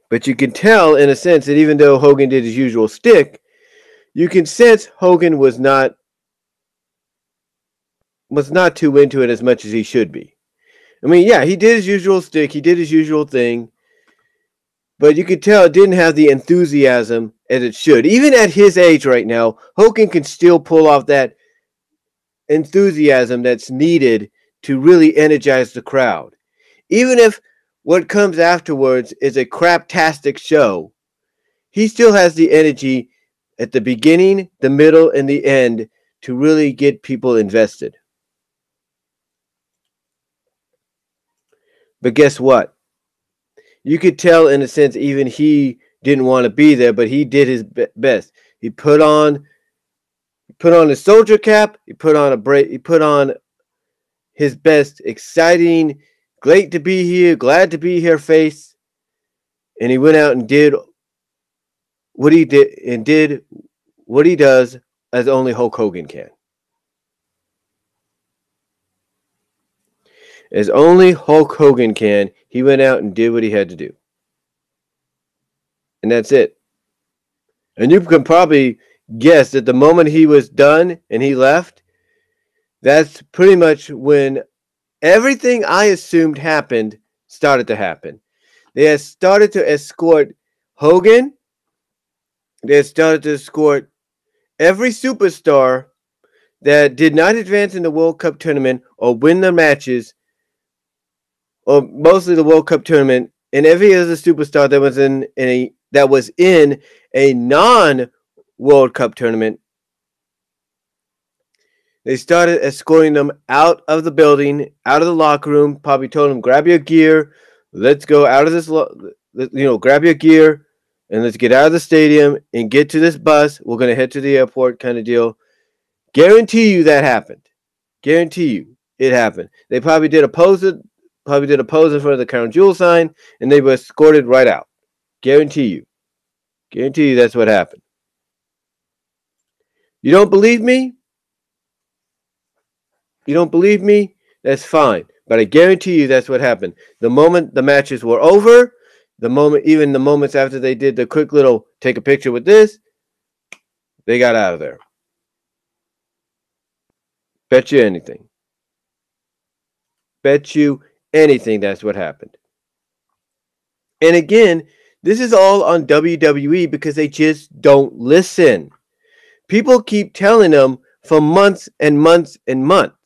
But you can tell, in a sense, that even though Hogan did his usual stick, you can sense Hogan was not too into it as much as he should be. I mean, yeah, he did his usual stick, he did his usual thing, but you could tell it didn't have the enthusiasm as it should. Even at his age right now, Hogan can still pull off that enthusiasm that's needed to really energize the crowd. Even if what comes afterwards is a craptastic show, he still has the energy at the beginning, the middle, and the end to really get people invested. But guess what? You could tell, in a sense, even he didn't want to be there, but he did his best. He put on his soldier cap. He put on his best, exciting, great to be here, glad to be here face, and he went out and did what he did and did what he does as only Hulk Hogan can. As only Hulk Hogan can, he went out and did what he had to do. And that's it. And you can probably guess that the moment he was done and he left, that's pretty much when everything I assumed happened started to happen. They had started to escort Hogan. They had started to escort every superstar that did not advance in the World Cup tournament or win the matches, or mostly the World Cup tournament, and every other superstar that was in a non-World Cup tournament. They started escorting them out of the building, out of the locker room. Probably told them, "Grab your gear, let's go out of this. Grab your gear, and let's get out of the stadium and get to this bus. We're gonna head to the airport," kind of deal. Guarantee you that happened. Guarantee you it happened. They probably did a pose in front of the Crown Jewel sign, and they were escorted right out. Guarantee you. Guarantee you that's what happened. You don't believe me? You don't believe me? That's fine. But I guarantee you that's what happened. The moment the matches were over, even the moments after they did the quick little take a picture with this, they got out of there. Bet you anything. Bet you anything that's what happened. And again, this is all on WWE because they just don't listen. People keep telling them for months and months and months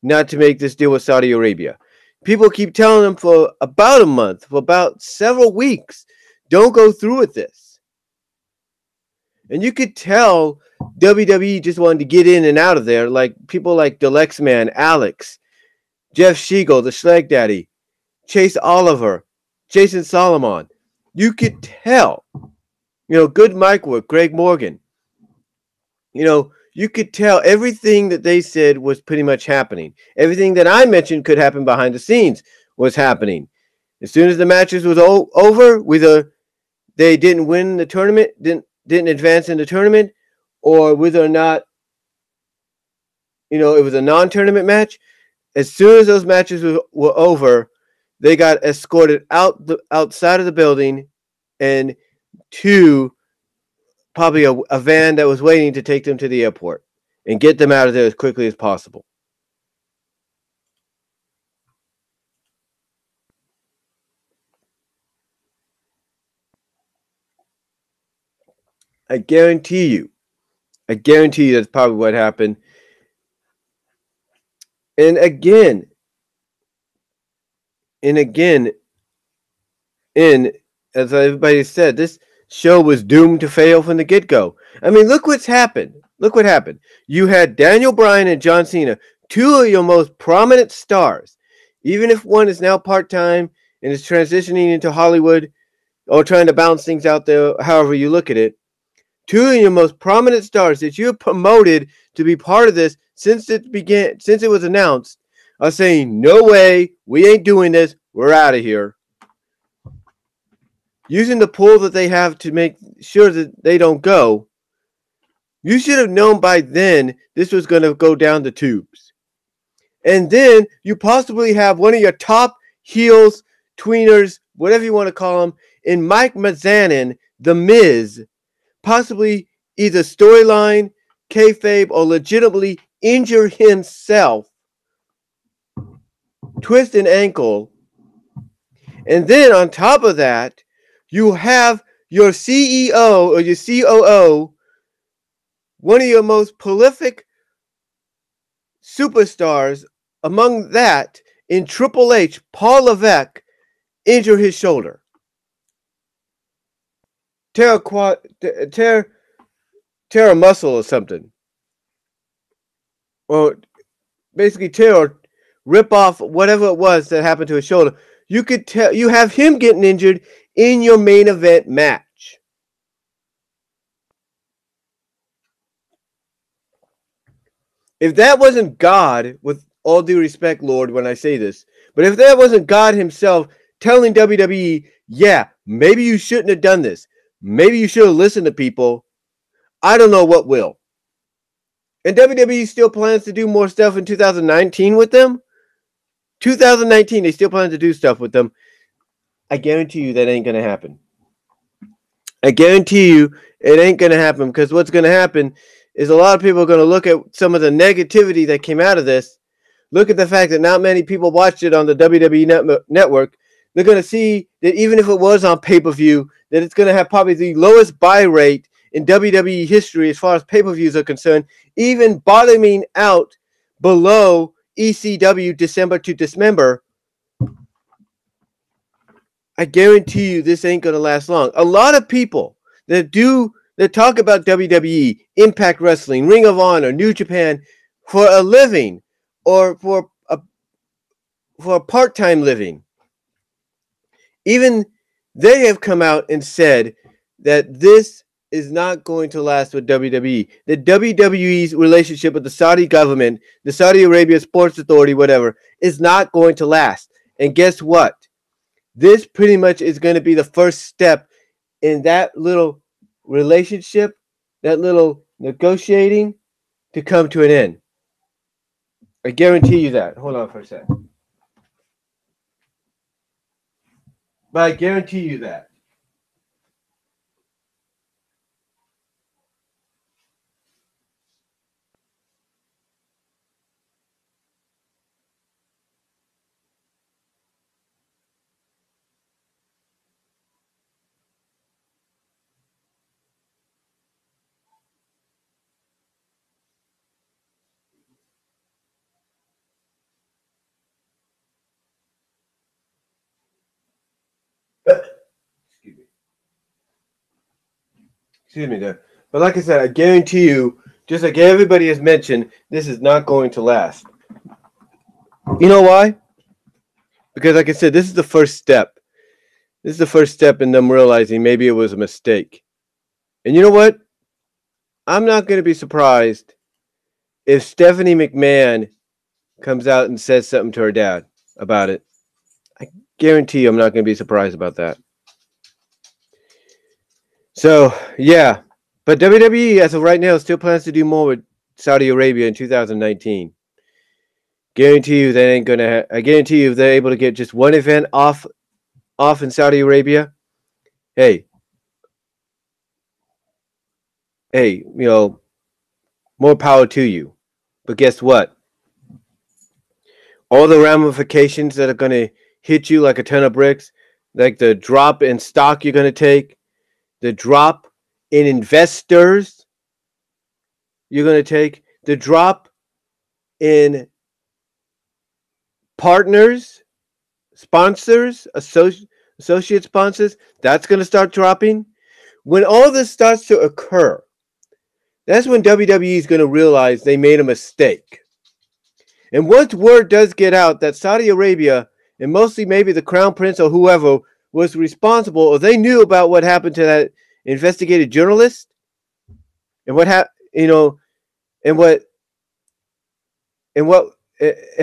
not to make this deal with Saudi Arabia. People keep telling them for about a month, for about several weeks, don't go through with this. And you could tell WWE just wanted to get in and out of there, like people like the Lex Man, Alex, Jeff Siegel, the Schleg Daddy, Chase Oliver, Jason Solomon. You could tell, good mic work, Greg Morgan. You could tell everything that they said was pretty much happening. Everything that I mentioned could happen behind the scenes was happening. As soon as the matches was over, whether they didn't win the tournament, didn't advance in the tournament, or whether or not, it was a non-tournament match, as soon as those matches were over, they got escorted outside of the building and to probably a van that was waiting to take them to the airport and get them out of there as quickly as possible. I guarantee you that's probably what happened. And again, as everybody said, this show was doomed to fail from the get-go. I mean, look what's happened. Look what happened. You had Daniel Bryan and John Cena, two of your most prominent stars. Even if one is now part-time and is transitioning into Hollywood or trying to balance things out there, however you look at it, two of your most prominent stars that you have promoted to be part of this since it was announced, are saying, no way, we ain't doing this, we're out of here. Using the pull that they have to make sure that they don't go, you should have known by then this was going to go down the tubes. And then you possibly have one of your top heels, tweeners, whatever you want to call them, in Mike Mizanin, The Miz, possibly either storyline, kayfabe, or legitimately injure himself, twist an ankle, and then on top of that, you have your CEO or your COO, one of your most prolific superstars among that in Triple H, Paul Levesque, injure his shoulder. Tear a muscle or something. Or basically tear or rip off whatever it was that happened to his shoulder. You could tell you have him getting injured in your main event match. If that wasn't God, with all due respect, Lord, when I say this, but if that wasn't God himself telling WWE, yeah, maybe you shouldn't have done this. Maybe you should have listened to people. I don't know what will. And WWE still plans to do more stuff in 2019 with them. 2019, they still plan to do stuff with them. I guarantee you that ain't going to happen. I guarantee you it ain't going to happen, because what's going to happen is a lot of people are going to look at some of the negativity that came out of this, look at the fact that not many people watched it on the WWE network. They're going to see that even if it was on pay-per-view, that it's going to have probably the lowest buy rate in WWE history as far as pay-per-views are concerned, even bottoming out below ECW December to Dismember. I guarantee you this ain't going to last long. A lot of people that talk about WWE, Impact Wrestling, Ring of Honor, New Japan for a living or for a part-time living, even they have come out and said that this is not going to last with WWE. The WWE's relationship with the Saudi government, the Saudi Arabia Sports Authority, whatever, is not going to last. And guess what? This pretty much is going to be the first step in that little relationship, that little negotiating to come to an end. I guarantee you that. Hold on for a second. But I guarantee you that. Excuse me there. But like I said, I guarantee you, just like everybody has mentioned, this is not going to last. You know why? Because like I said, this is the first step. This is the first step in them realizing maybe it was a mistake. And you know what? I'm not going to be surprised if Stephanie McMahon comes out and says something to her dad about it. I guarantee you I'm not going to be surprised about that. So, yeah. But WWE, as of right now, still plans to do more with Saudi Arabia in 2019. Guarantee you they ain't going to I guarantee you if they're able to get just one event off in Saudi Arabia, hey, more power to you. But guess what? All the ramifications that are going to hit you like a ton of bricks, like the drop in stock you're going to take, the drop in investors you're going to take, the drop in partners, sponsors, associate sponsors, that's going to start dropping. When all this starts to occur, that's when WWE is going to realize they made a mistake. And once word does get out that Saudi Arabia, and mostly maybe the Crown Prince or whoever, was responsible, or they knew about what happened to that investigative journalist, and what and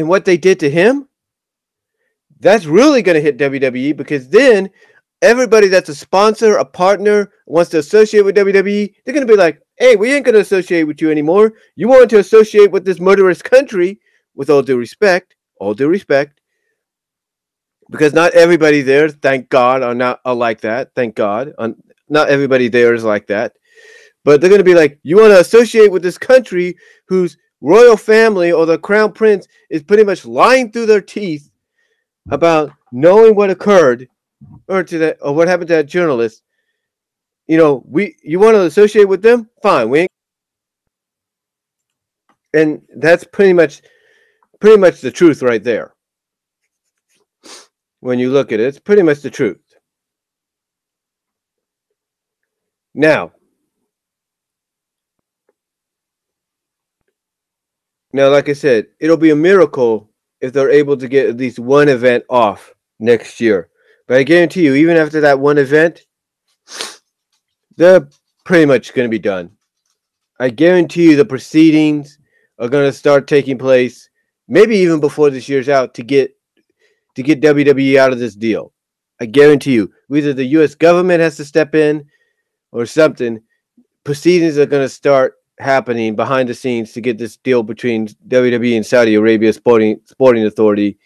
what they did to him, that's really going to hit WWE, because then everybody that's a sponsor, a partner, wants to associate with WWE, they're going to be like, hey, we ain't going to associate with you anymore. You want to associate with this murderous country, with all due respect, because not everybody there, thank God, are like that. Thank God. Not everybody there is like that. But they're going to be like, you want to associate with this country whose royal family or the crown prince is pretty much lying through their teeth about knowing what occurred or what happened to that journalist. You want to associate with them? Fine. And that's pretty much the truth right there. When you look at it, it's pretty much the truth. Now, like I said, it'll be a miracle if they're able to get at least one event off next year. But I guarantee you, even after that one event, they're pretty much going to be done. I guarantee you the proceedings are going to start taking place, maybe even before this year's out, to get WWE out of this deal. I guarantee you, either the U.S. government has to step in or something. Proceedings are going to start happening behind the scenes to get this deal between WWE and Saudi Arabia Sporting Authority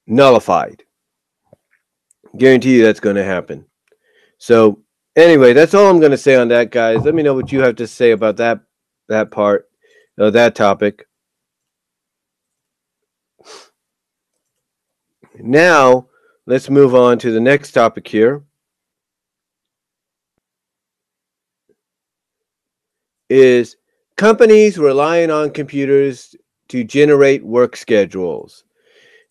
nullified. Guarantee you that's going to happen. So anyway, that's all I'm going to say on that, guys. Let me know what you have to say about that part, that topic. Now, let's move on to the next topic here. Is companies relying on computers to generate work schedules.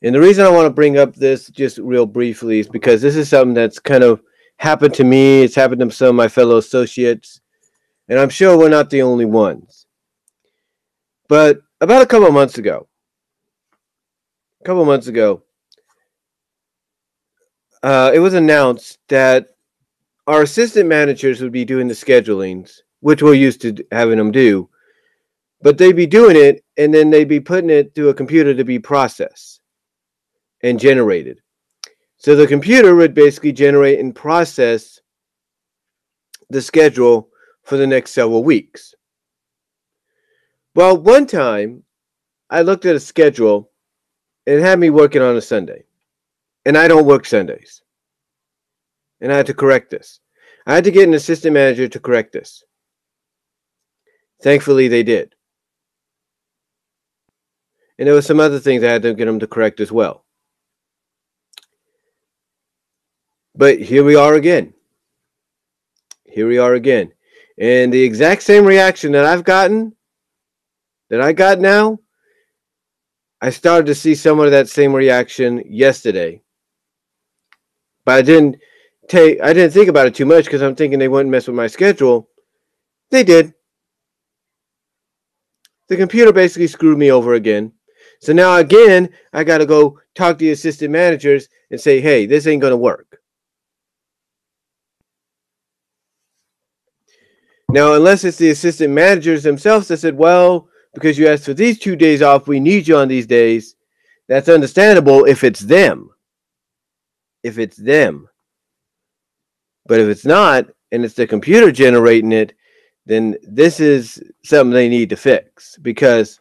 And the reason I want to bring up this just real briefly is because this is something that's kind of happened to me. It's happened to some of my fellow associates. And I'm sure we're not the only ones. But about a couple of months ago, it was announced that our assistant managers would be doing the schedulings, which we're used to having them do, but they'd be doing it, and then they'd be putting it through a computer to be processed and generated. So the computer would basically generate and process the schedule for the next several weeks. Well, one time, I looked at a schedule, and it had me working on a Sunday. And I don't work Sundays. And I had to correct this. I had to get an assistant manager to correct this. Thankfully, they did. And there were some other things I had to get them to correct as well. But here we are again. And the exact same reaction that I got now, I started to see some of that same reaction yesterday. But I didn't think about it too much because I'm thinking they wouldn't mess with my schedule. They did. The computer basically screwed me over again. So now again, I got to go talk to the assistant managers and say, hey, this ain't going to work. Now, unless it's the assistant managers themselves that said, well, because you asked for these 2 days off, we need you on these days. That's understandable if it's them. But if it's not, and it's the computer generating it, then this is something they need to fix. Because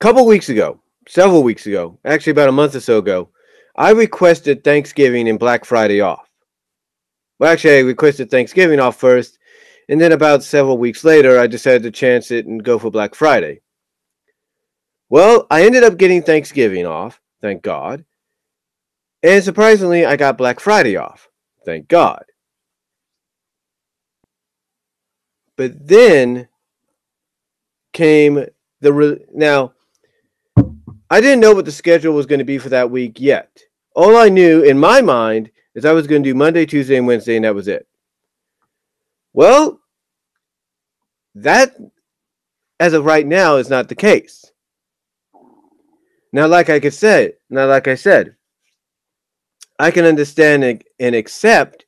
several weeks ago, actually about a month or so ago, I requested Thanksgiving and Black Friday off. Well, actually, I requested Thanksgiving off first, and then about several weeks later, I decided to chance it and go for Black Friday. Well, I ended up getting Thanksgiving off, thank God. And surprisingly, I got Black Friday off. Thank God. But then came now, I didn't know what the schedule was going to be for that week yet. All I knew in my mind is I was going to do Monday, Tuesday, and Wednesday, and that was it. Well, that, as of right now, is not the case. Now, like I said, I can understand and accept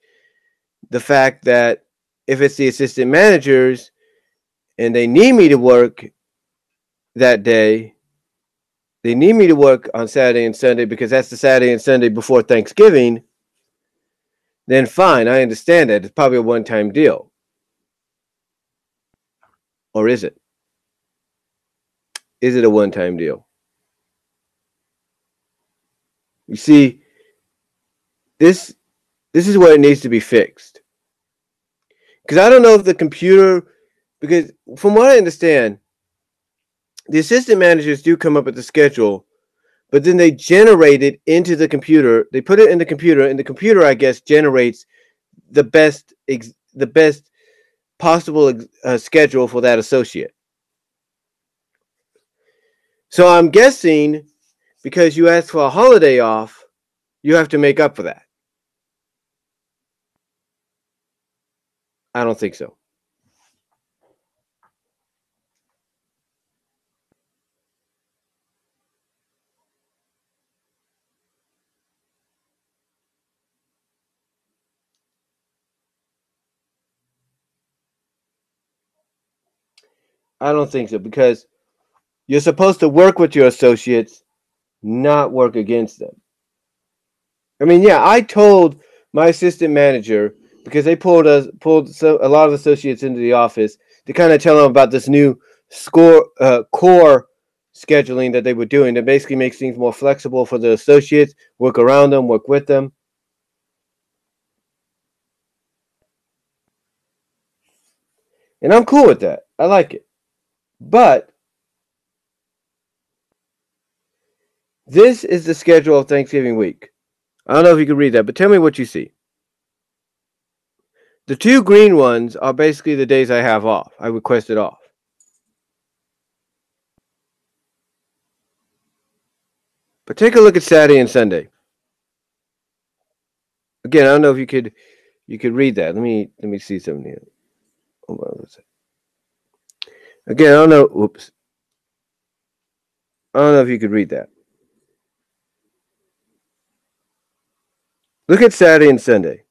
the fact that if it's the assistant managers and they need me to work that day, they need me to work on Saturday and Sunday because that's the Saturday and Sunday before Thanksgiving, then fine, I understand that. It's probably a one-time deal. Or is it? Is it a one-time deal? You see, this is where it needs to be fixed. Because I don't know if the computer, because from what I understand, the assistant managers do come up with the schedule, but then they generate it into the computer. They put it in the computer, and the computer, I guess, generates the best possible schedule for that associate. So I'm guessing because you asked for a holiday off, you have to make up for that. I don't think so. I don't think so because you're supposed to work with your associates, not work against them. I mean, yeah, I told my assistant manager because they pulled a lot of associates into the office to kind of tell them about this new core scheduling that they were doing that basically makes things more flexible for the associates, work around them, work with them. And I'm cool with that. I like it. But this is the schedule of Thanksgiving week. I don't know if you can read that, but tell me what you see. The two green ones are basically the days I have off. I requested off. But take a look at Saturday and Sunday. Again, I don't know if you could read that. Let me see something here. Hold on a second. Again, I don't know. Oops. I don't know if you could read that. Look at Saturday and Sunday.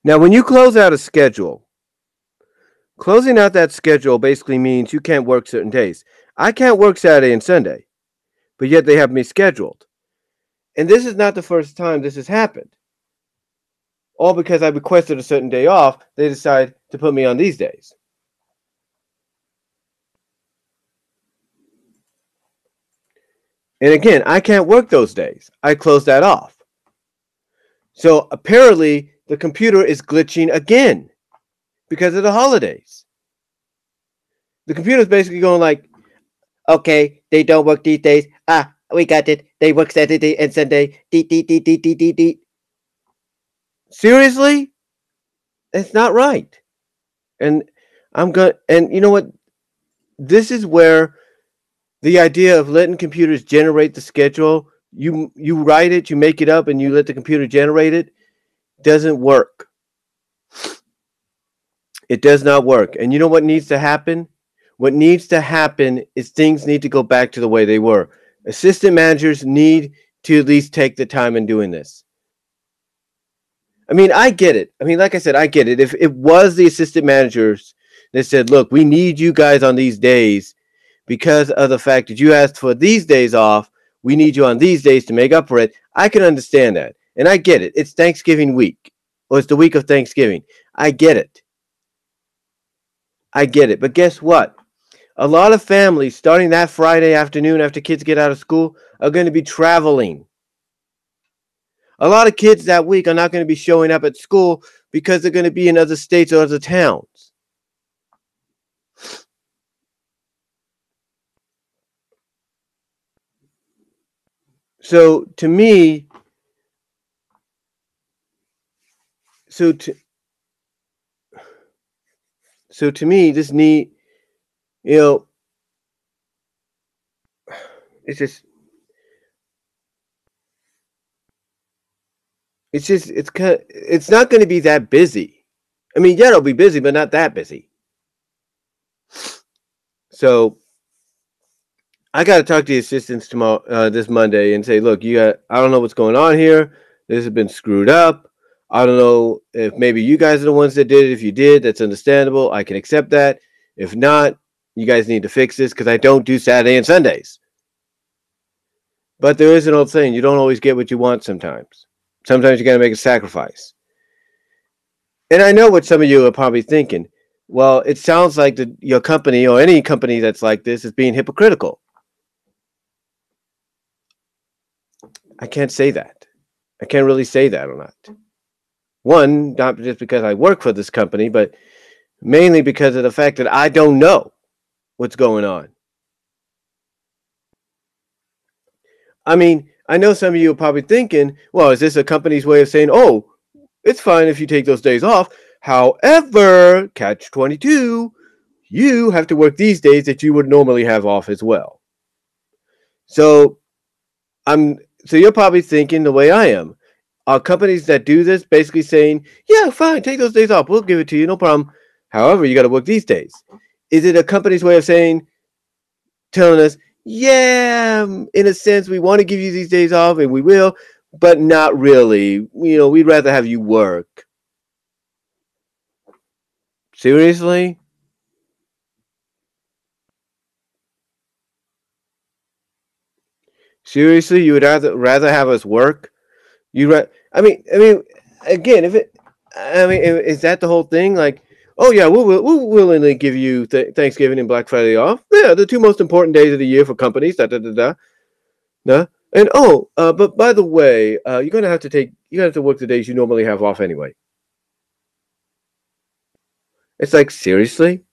Now, when you close out a schedule, closing out that schedule basically means you can't work certain days. I can't work Saturday and Sunday, but yet they have me scheduled. And this is not the first time this has happened. All because I requested a certain day off, they decide to put me on these days. And again, I can't work those days. I closed that off. So apparently the computer is glitching again because of the holidays. The computer is basically going like, okay, they don't work these days. Ah, we got it. They work Saturday and Sunday. Seriously? That's not right. And and you know what? This is where the idea of letting computers generate the schedule, you write it, you make it up, and you let the computer generate it, doesn't work. It does not work. And you know what needs to happen? What needs to happen is things need to go back to the way they were. Assistant managers need to at least take the time in doing this. I mean, I get it. I mean, like I said, I get it. If it was the assistant managers that said, look, we need you guys on these days because of the fact that you asked for these days off, we need you on these days to make up for it, I can understand that. And I get it. It's Thanksgiving week, or it's the week of Thanksgiving. I get it. I get it. But guess what? A lot of families, starting that Friday afternoon after kids get out of school, are going to be traveling. A lot of kids that week are not going to be showing up at school because they're going to be in other states or other towns. So to me, so to me, this need, you know, it's just it's kind of, it's not going to be that busy. I mean, yeah, it'll be busy, but not that busy. So I got to talk to the assistants tomorrow, this Monday, and say, look, I don't know what's going on here. This has been screwed up. I don't know if maybe you guys are the ones that did it. If you did, that's understandable. I can accept that. If not, you guys need to fix this because I don't do Saturday and Sundays. But there is an old saying, you don't always get what you want sometimes. Sometimes you got to make a sacrifice. And I know what some of you are probably thinking. Well, it sounds like your company or any company that's like this is being hypocritical. I can't say that. I can't really say that or not. One, not just because I work for this company, but mainly because of the fact that I don't know what's going on. I mean, I know some of you are probably thinking, well, is this a company's way of saying, oh, it's fine if you take those days off. However, catch 22, you have to work these days that you would normally have off as well. So you're probably thinking the way I am. Are companies that do this basically saying, yeah, fine, take those days off. We'll give it to you, no problem. However, you got to work these days. Is it a company's way of telling us, yeah, in a sense, we want to give you these days off and we will, but not really. We'd rather have you work. Seriously? Seriously, you would rather have us work? I mean, again, is that the whole thing? Like, oh yeah, we'll willingly give you Thanksgiving and Black Friday off. Yeah, the two most important days of the year for companies. Da da da da. Da. And but by the way, you're gonna have to work the days you normally have off anyway. It's like, seriously?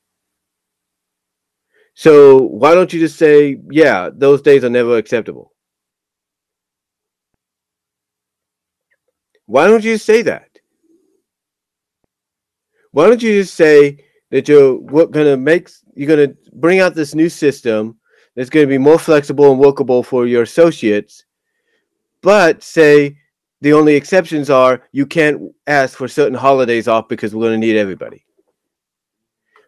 So why don't you just say, yeah, those days are never acceptable? Why don't you just say that? Why don't you just say that you're gonna bring out this new system that's going to be more flexible and workable for your associates, but say the only exceptions are you can't ask for certain holidays off because we're going to need everybody.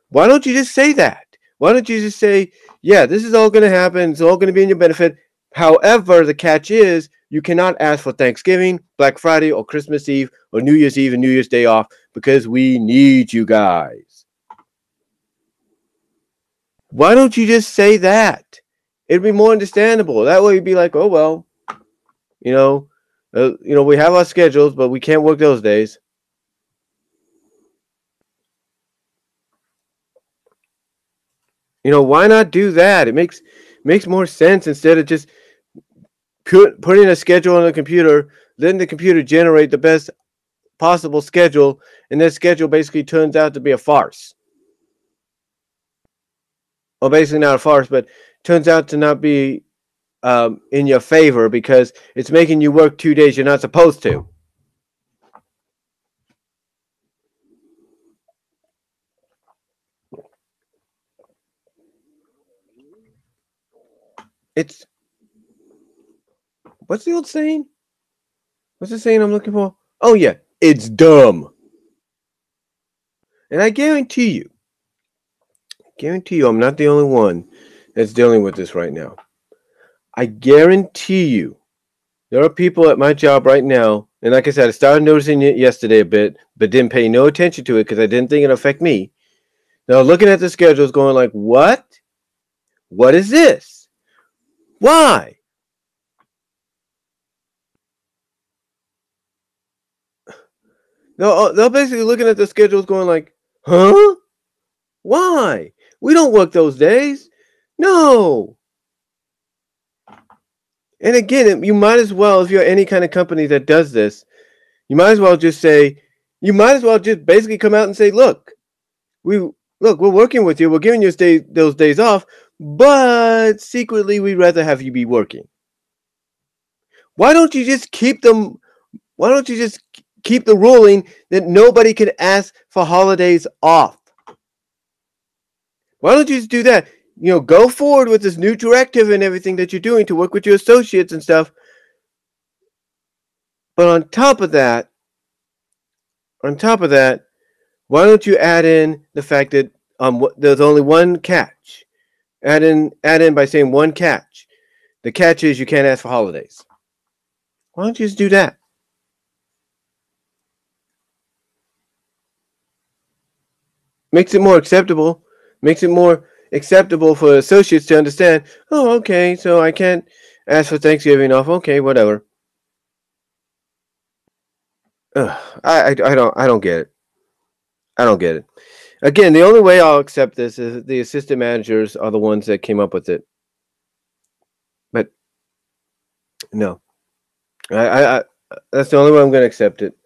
Why don't you just say that? Why don't you just say, yeah, this is all going to happen. It's all going to be in your benefit. However, the catch is you cannot ask for Thanksgiving, Black Friday, or Christmas Eve, or New Year's Eve and New Year's Day off because we need you guys. Why don't you just say that? It'd be more understandable. That way you'd be like, oh, well, we have our schedules, but we can't work those days. Why not do that? It makes more sense instead of just putting a schedule on the computer, letting the computer generate the best possible schedule, and that schedule basically turns out to be a farce. Well, basically not a farce, but turns out to not be in your favor because it's making you work 2 days you're not supposed to. What's the old saying? What's the saying I'm looking for? Oh yeah, it's dumb. And I guarantee you, I'm not the only one that's dealing with this right now. I guarantee you, there are people at my job right now, and like I said, I started noticing it yesterday a bit, but didn't pay no attention to it because I didn't think it'd affect me. Now looking at the schedules going like, what? What is this? Why? No, they're basically looking at the schedules going like, huh? Why? We don't work those days. No. And again, you might as well, if you're any kind of company that does this, you might as well just basically come out and say, look, we're working with you. We're giving you those days off, but secretly we'd rather have you be working. Why don't you just keep them? Why don't you just keep the ruling that nobody can ask for holidays off? Why don't you just do that? Go forward with this new directive and everything that you're doing to work with your associates and stuff. But on top of that, why don't you add in the fact that there's only one catch? Add in by saying one catch. The catch is you can't ask for holidays. Why don't you just do that? Makes it more acceptable. Makes it more acceptable for associates to understand. Oh, okay, so I can't ask for Thanksgiving off. Okay, whatever. I don't get it. I don't get it. Again, the only way I'll accept this is the assistant managers are the ones that came up with it. But no, I that's the only way I'm going to accept it.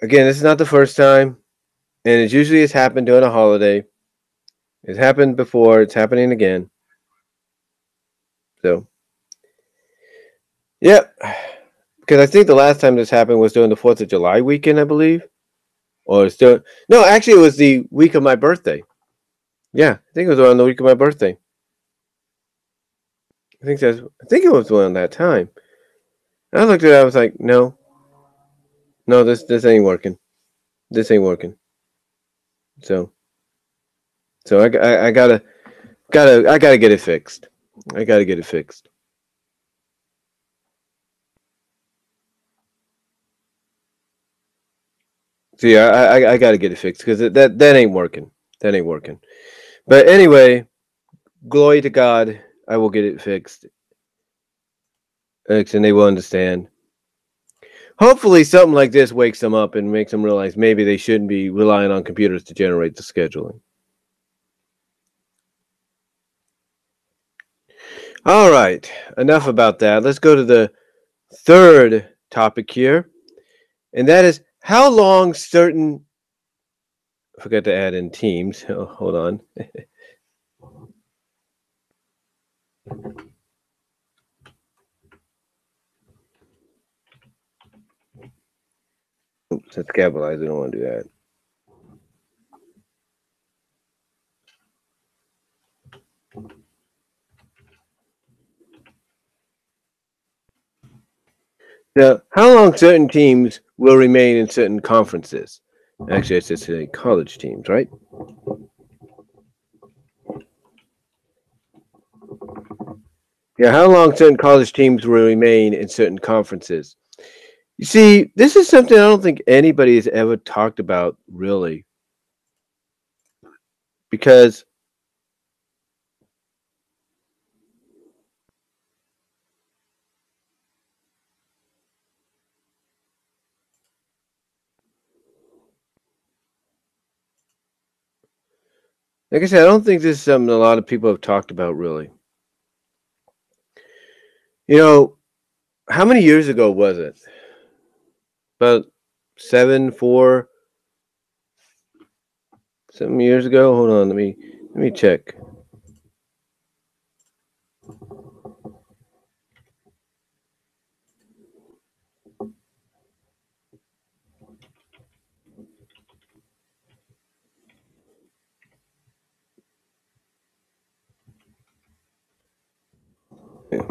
Again, this is not the first time, and it usually has happened during a holiday. It's happened before. It's happening again. So, yeah, because I think the last time this happened was during the 4th of July weekend, I believe. Or still, no, actually, it was the week of my birthday. Yeah, I think it was around the week of my birthday. I think it was around that time. And I looked at it, I was like, no, this ain't working. This ain't working. So I gotta get it fixed. I gotta get it fixed. See, I gotta get it fixed because that ain't working. That ain't working. But anyway, glory to God, I will get it fixed, and they will understand. Hopefully, something like this wakes them up and makes them realize maybe they shouldn't be relying on computers to generate the scheduling. All right, enough about that. Let's go to the third topic here, and that is how long certain. I forgot to add in teams. Oh, hold on. Oops, that's capitalized. I don't want to do that. Now, how long certain teams will remain in certain conferences? Actually, I should say college teams, right? Yeah, how long certain college teams will remain in certain conferences. You see, this is something I don't think anybody has ever talked about really. Because, like I said, I don't think this is something a lot of people have talked about really. How many years ago was it? About 7 years ago. Hold on, let me check. Yeah.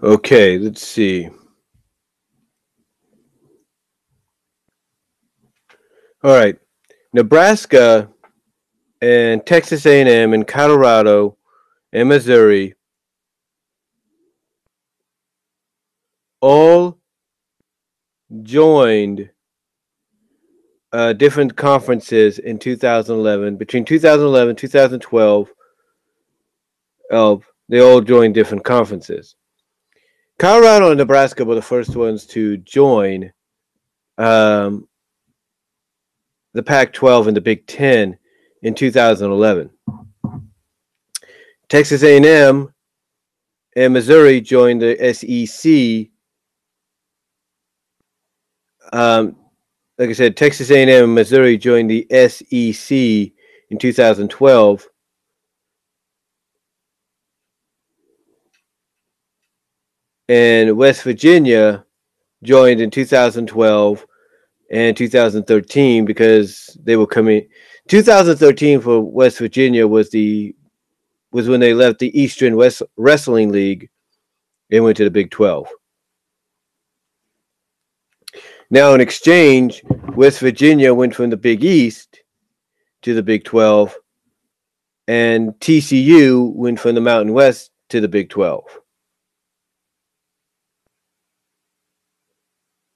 Okay, let's see. All right, Nebraska and Texas A&M and Colorado and Missouri all joined different conferences in 2011. Between 2011 and 2012, they all joined different conferences. Colorado and Nebraska were the first ones to join the Pac-12 and the Big Ten in 2011. Texas A&M and Missouri joined the SEC. Like I said, Texas A&M and Missouri joined the SEC in 2012. And West Virginia joined in 2012 and 2013 because they were coming. 2013 for West Virginia was when they left the Eastern Wrestling League and went to the Big 12. Now, in exchange, West Virginia went from the Big East to the Big 12, and TCU went from the Mountain West to the Big 12.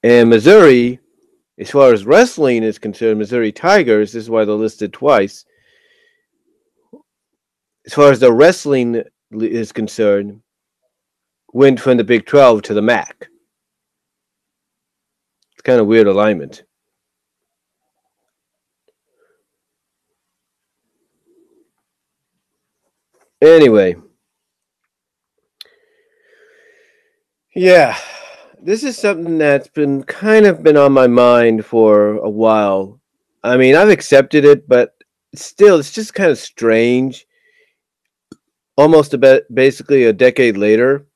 And Missouri, as far as wrestling is concerned, Missouri Tigers, this is why they're listed twice. As far as the wrestling is concerned, went from the Big 12 to the MAC. It's kind of weird alignment. Anyway. Yeah. This is something that's been on my mind for a while. I mean, I've accepted it, but still, it's just kind of strange. Almost basically a decade later,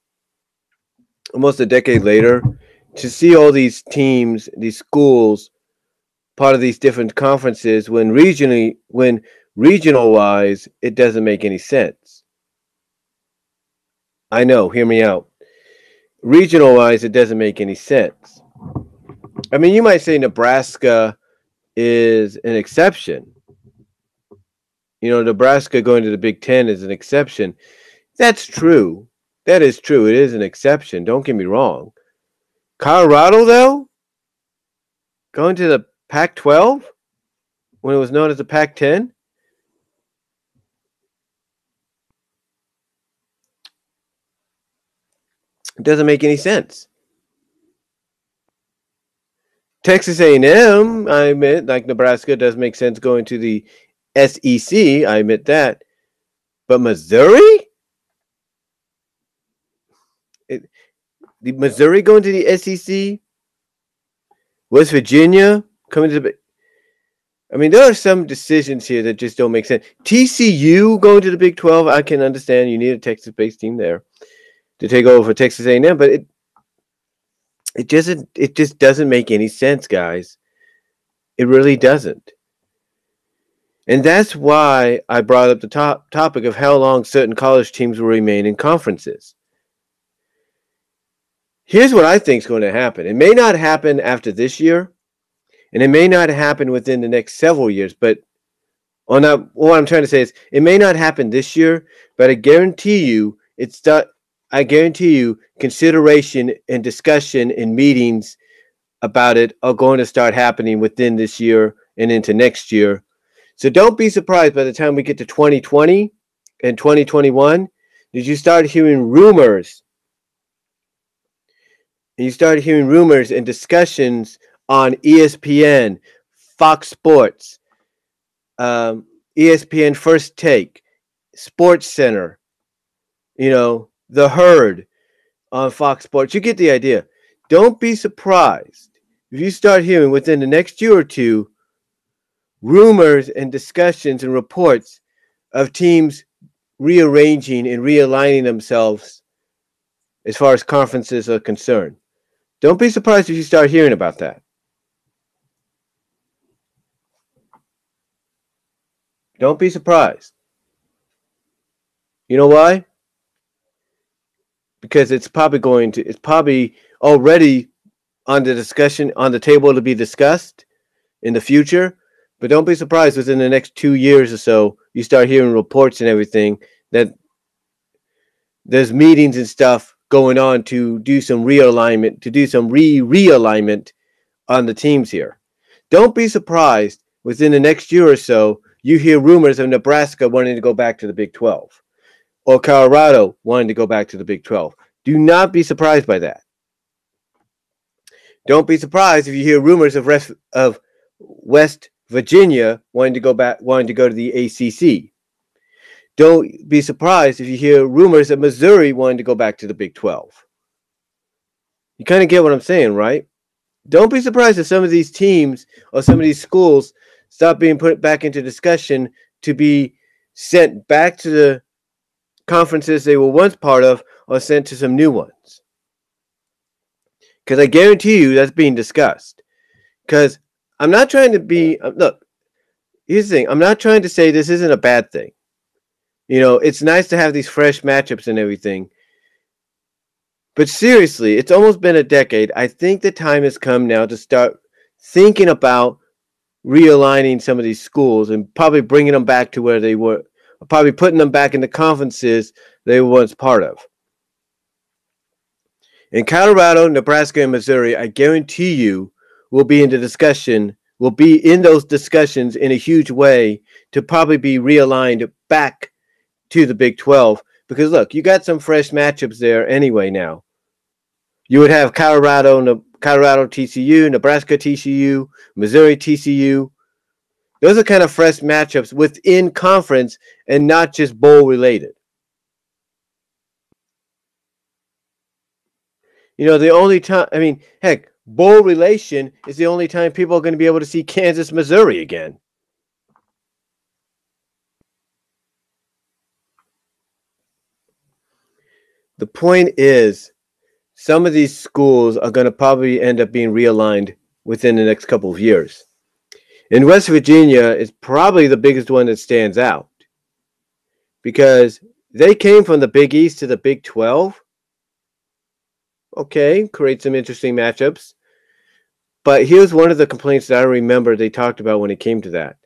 to see all these teams, these schools, part of these different conferences, when regional wise, it doesn't make any sense. I know, hear me out. Regional wise, it doesn't make any sense. I mean, you might say Nebraska is an exception. You know, Nebraska going to the Big Ten is an exception. That's true. That is true. It is an exception. Don't get me wrong. Colorado, though, going to the Pac-12 when it was known as the Pac-10. It doesn't make any sense. Texas A&M, I admit, like Nebraska, does make sense going to the SEC. I admit that. But Missouri? The Missouri going to the SEC? West Virginia coming to the... I mean, there are some decisions here that just don't make sense. TCU going to the Big 12, I can understand. You need a Texas-based team there to take over for Texas A&M, but it just doesn't make any sense, guys. It really doesn't. And that's why I brought up the topic of how long certain college teams will remain in conferences. Here's what I think is going to happen. It may not happen after this year, and it may not happen within the next several years, but what I'm trying to say is it may not happen this year, but I guarantee you consideration and discussion and meetings about it are going to start happening within this year and into next year. So don't be surprised by the time we get to 2020 and 2021 that you start hearing rumors. And you start hearing rumors and discussions on ESPN, Fox Sports, ESPN First Take, Sports Center, The Herd on Fox Sports. You get the idea. Don't be surprised if you start hearing within the next year or two rumors and discussions and reports of teams rearranging and realigning themselves as far as conferences are concerned. Don't be surprised if you start hearing about that. Don't be surprised. You know why? Because it's probably already on the table to be discussed in the future. But don't be surprised within the next 2 years or so, you start hearing reports and everything that there's meetings and stuff going on to do some realignment, to do some realignment on the teams here. Don't be surprised within the next year or so, you hear rumors of Nebraska wanting to go back to the Big 12 or Colorado wanting to go back to the Big 12. Do not be surprised by that. Don't be surprised if you hear rumors of West Virginia wanting to go to the ACC. Don't be surprised if you hear rumors of Missouri wanting to go back to the Big 12. You kind of get what I'm saying, right? Don't be surprised if some of these teams or some of these schools stop being put back into discussion to be sent back to the conferences they were once part of or sent to some new ones. Because I guarantee you that's being discussed. Because I'm not trying to be, look, here's the thing. I'm not trying to say this isn't a bad thing. You know, it's nice to have these fresh matchups and everything. But seriously, it's almost been a decade. I think the time has come now to start thinking about realigning some of these schools and probably bringing them back to where they were, probably putting them back in the conferences they were once part of. In Colorado, Nebraska, and Missouri, I guarantee you will be in those discussions in a huge way to probably be realigned back to the Big 12. Because look, you got some fresh matchups there anyway now. You would have Colorado TCU, Nebraska TCU, Missouri TCU. Those are kind of fresh matchups within conference and not just bowl related. You know, the only time, I mean, heck, bowl relation is the only time people are going to be able to see Kansas, Missouri again. The point is, some of these schools are going to probably end up being realigned within the next couple of years. And West Virginia is probably the biggest one that stands out because they came from the Big East to the Big 12. Okay, create some interesting matchups. But here's one of the complaints that I remember they talked about when it came to that.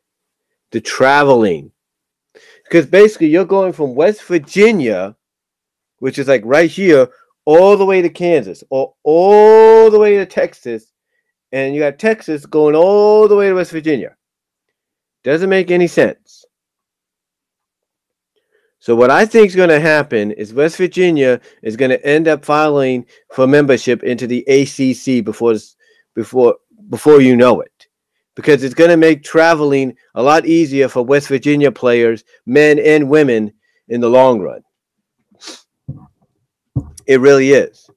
The traveling. Because basically you're going from West Virginia, which is like right here, all the way to Kansas, or all the way to Texas, and you got Texas going all the way to West Virginia. Doesn't make any sense. So what I think is going to happen is West Virginia is going to end up filing for membership into the ACC before you know it, because it's going to make traveling a lot easier for West Virginia players, men and women, in the long run. It really is.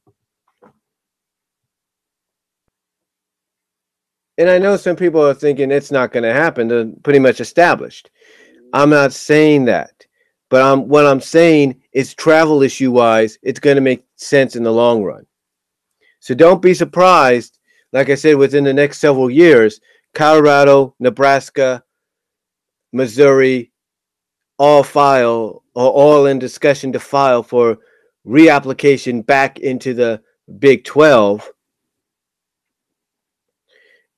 And I know some people are thinking it's not going to happen. They're pretty much established. I'm not saying that. But what I'm saying is travel issue-wise, it's going to make sense in the long run. So don't be surprised, like I said, within the next several years, Colorado, Nebraska, Missouri, all in discussion to file for reapplication back into the Big 12.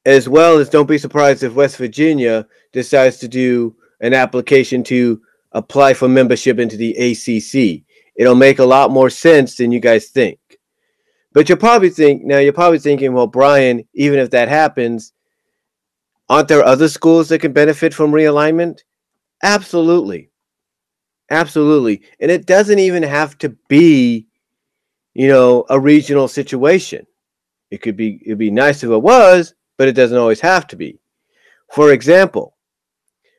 As well as don't be surprised if West Virginia decides to do an application to apply for membership into the ACC. It'll make a lot more sense than you guys think. But you're probably thinking, well, Brian, even if that happens, aren't there other schools that can benefit from realignment? Absolutely. Absolutely. And it doesn't even have to be, a regional situation. It'd be nice if it was, but it doesn't always have to be. For example,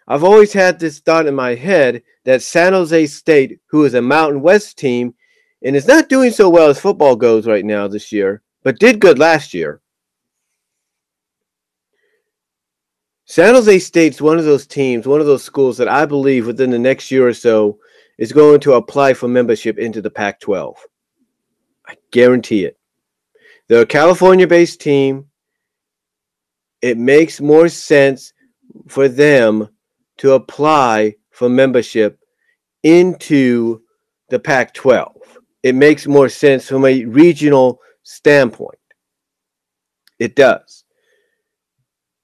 I've always had this thought in my head that San Jose State, who is a Mountain West team and is not doing so well as football goes right now this year, but did good last year. San Jose State's one of those teams, one of those schools that I believe within the next year or so is going to apply for membership into the Pac-12. I guarantee it. They're a California-based team. It makes more sense for them to apply for membership into the Pac-12. It makes more sense from a regional standpoint. It does.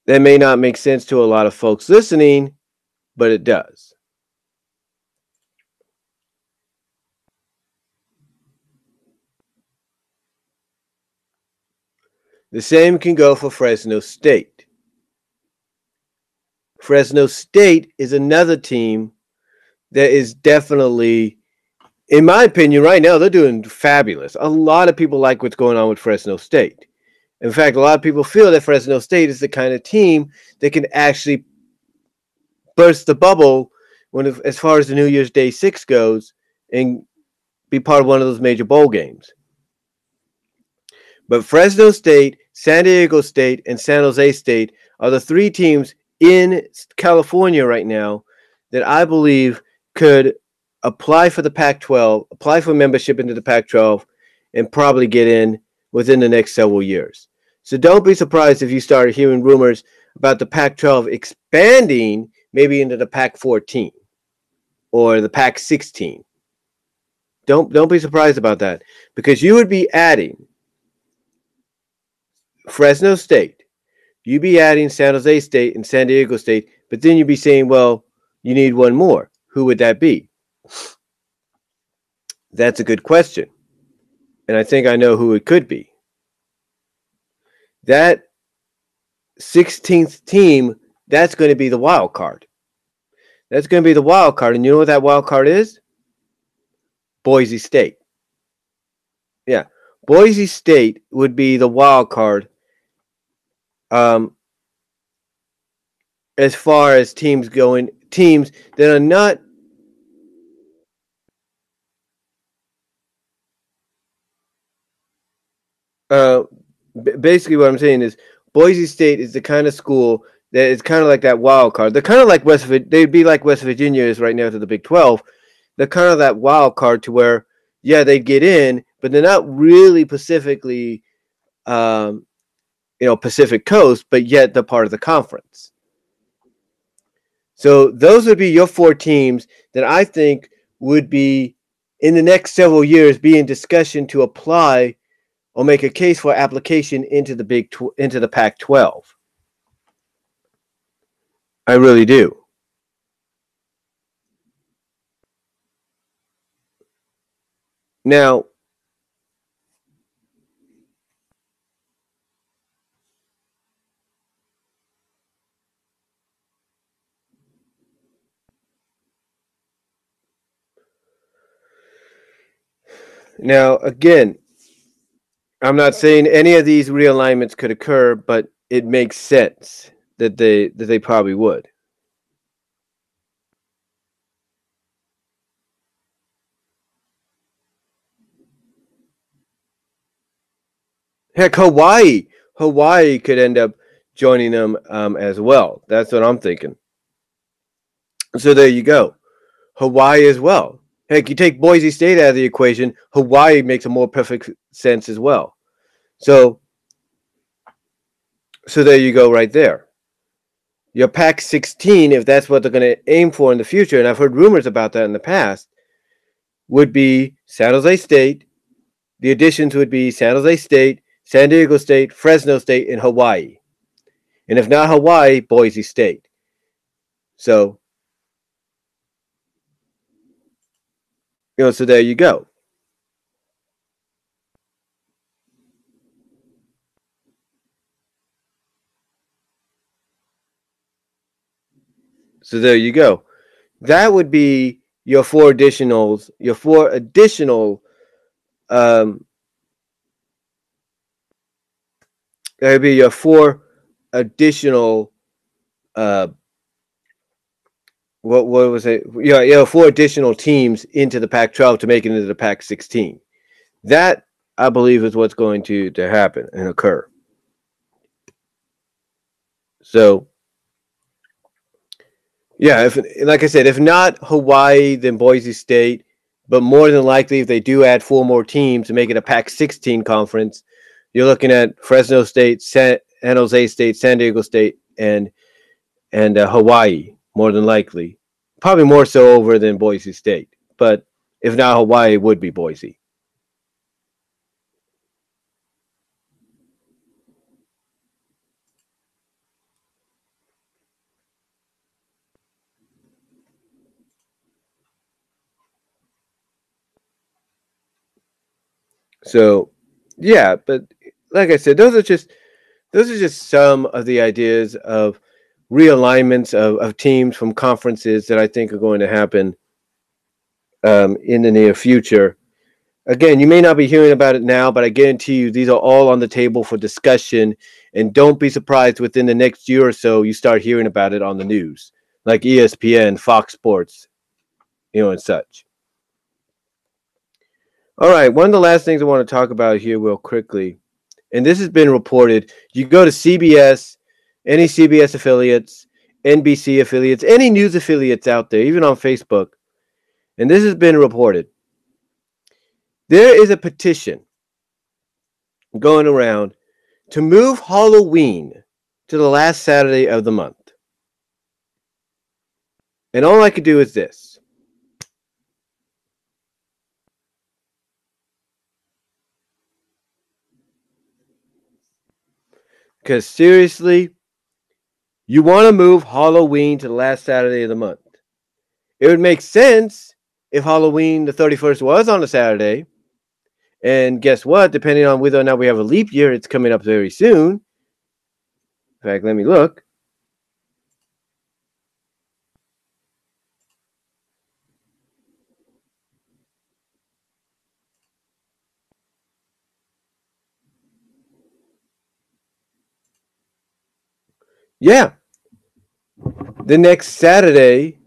That may not make sense to a lot of folks listening, but it does. The same can go for Fresno State. Fresno State is another team that is definitely, in my opinion, right now, they're doing fabulous. A lot of people like what's going on with Fresno State. In fact, a lot of people feel that Fresno State is the kind of team that can actually burst the bubble as far as the New Year's Day 6 goes and be part of one of those major bowl games. But Fresno State, San Diego State, and San Jose State are the three teams in California right now that I believe could apply for the Pac-12, apply for membership into the Pac-12, and probably get in within the next several years. So don't be surprised if you start hearing rumors about the Pac-12 expanding maybe into the Pac-14 or the Pac-16. Don't be surprised about that, because you would be adding Fresno State, you'd be adding San Jose State and San Diego State, but then you'd be saying, well, you need one more. Who would that be? That's a good question. And I think I know who it could be. That 16th team, that's going to be the wild card. That's going to be the wild card. And you know what that wild card is? Boise State. Yeah. Boise State would be the wild card as far as teams going, teams that are not basically what I'm saying is Boise State is the kind of school that is kind of like that wild card. They're kind of like they'd be like West Virginia is right now to the Big 12. They're kind of that wild card to where, yeah, they'd get in, but they're not really specifically Pacific Coast, but yet they're part of the conference. So those would be your four teams that I think would be in the next several years be in discussion to apply or make a case for application into the into the Pac-12. I really do. Now, again, I'm not saying any of these realignments could occur, but it makes sense that they probably would. Heck, Hawaii could end up joining them as well. That's what I'm thinking. So there you go. Hawaii as well. Heck, you take Boise State out of the equation, Hawaii makes a more perfect sense as well. So there you go right there. Your Pac-16, if that's what they're going to aim for in the future, and I've heard rumors about that in the past, would be San Jose State. The additions would be San Jose State, San Diego State, Fresno State, and Hawaii. And if not Hawaii, Boise State. So, so there you go. So there you go. That would be your four additional that would be your four additional what was it? Yeah, four additional teams into the Pac-12 to make it into the Pac-16. That, I believe, is what's going to happen and occur. So, yeah, like I said, if not Hawaii, then Boise State. But more than likely, if they do add four more teams to make it a Pac-16 conference, you're looking at Fresno State, San Jose State, San Diego State, and Hawaii, more than likely. Probably more so over than Boise State. But if not Hawaii, it would be Boise. So, yeah, but like I said, those are just those are just some of the ideas of realignments of teams from conferences that I think are going to happen in the near future. Again, you may not be hearing about it now, but I guarantee you these are all on the table for discussion. And don't be surprised within the next year or so you start hearing about it on the news, like ESPN, Fox Sports, and such. All right, one of the last things I want to talk about here real quickly, and this has been reported. You go to CBS, any CBS affiliates, NBC affiliates, any news affiliates out there, even on Facebook, and this has been reported. There is a petition going around to move Halloween to the last Saturday of the month. And all I could do is this. Because seriously, you want to move Halloween to the last Saturday of the month. It would make sense if Halloween the 31st was on a Saturday. And guess what? Depending on whether or not we have a leap year, it's coming up very soon. In fact, let me look. Yeah. The next Saturday.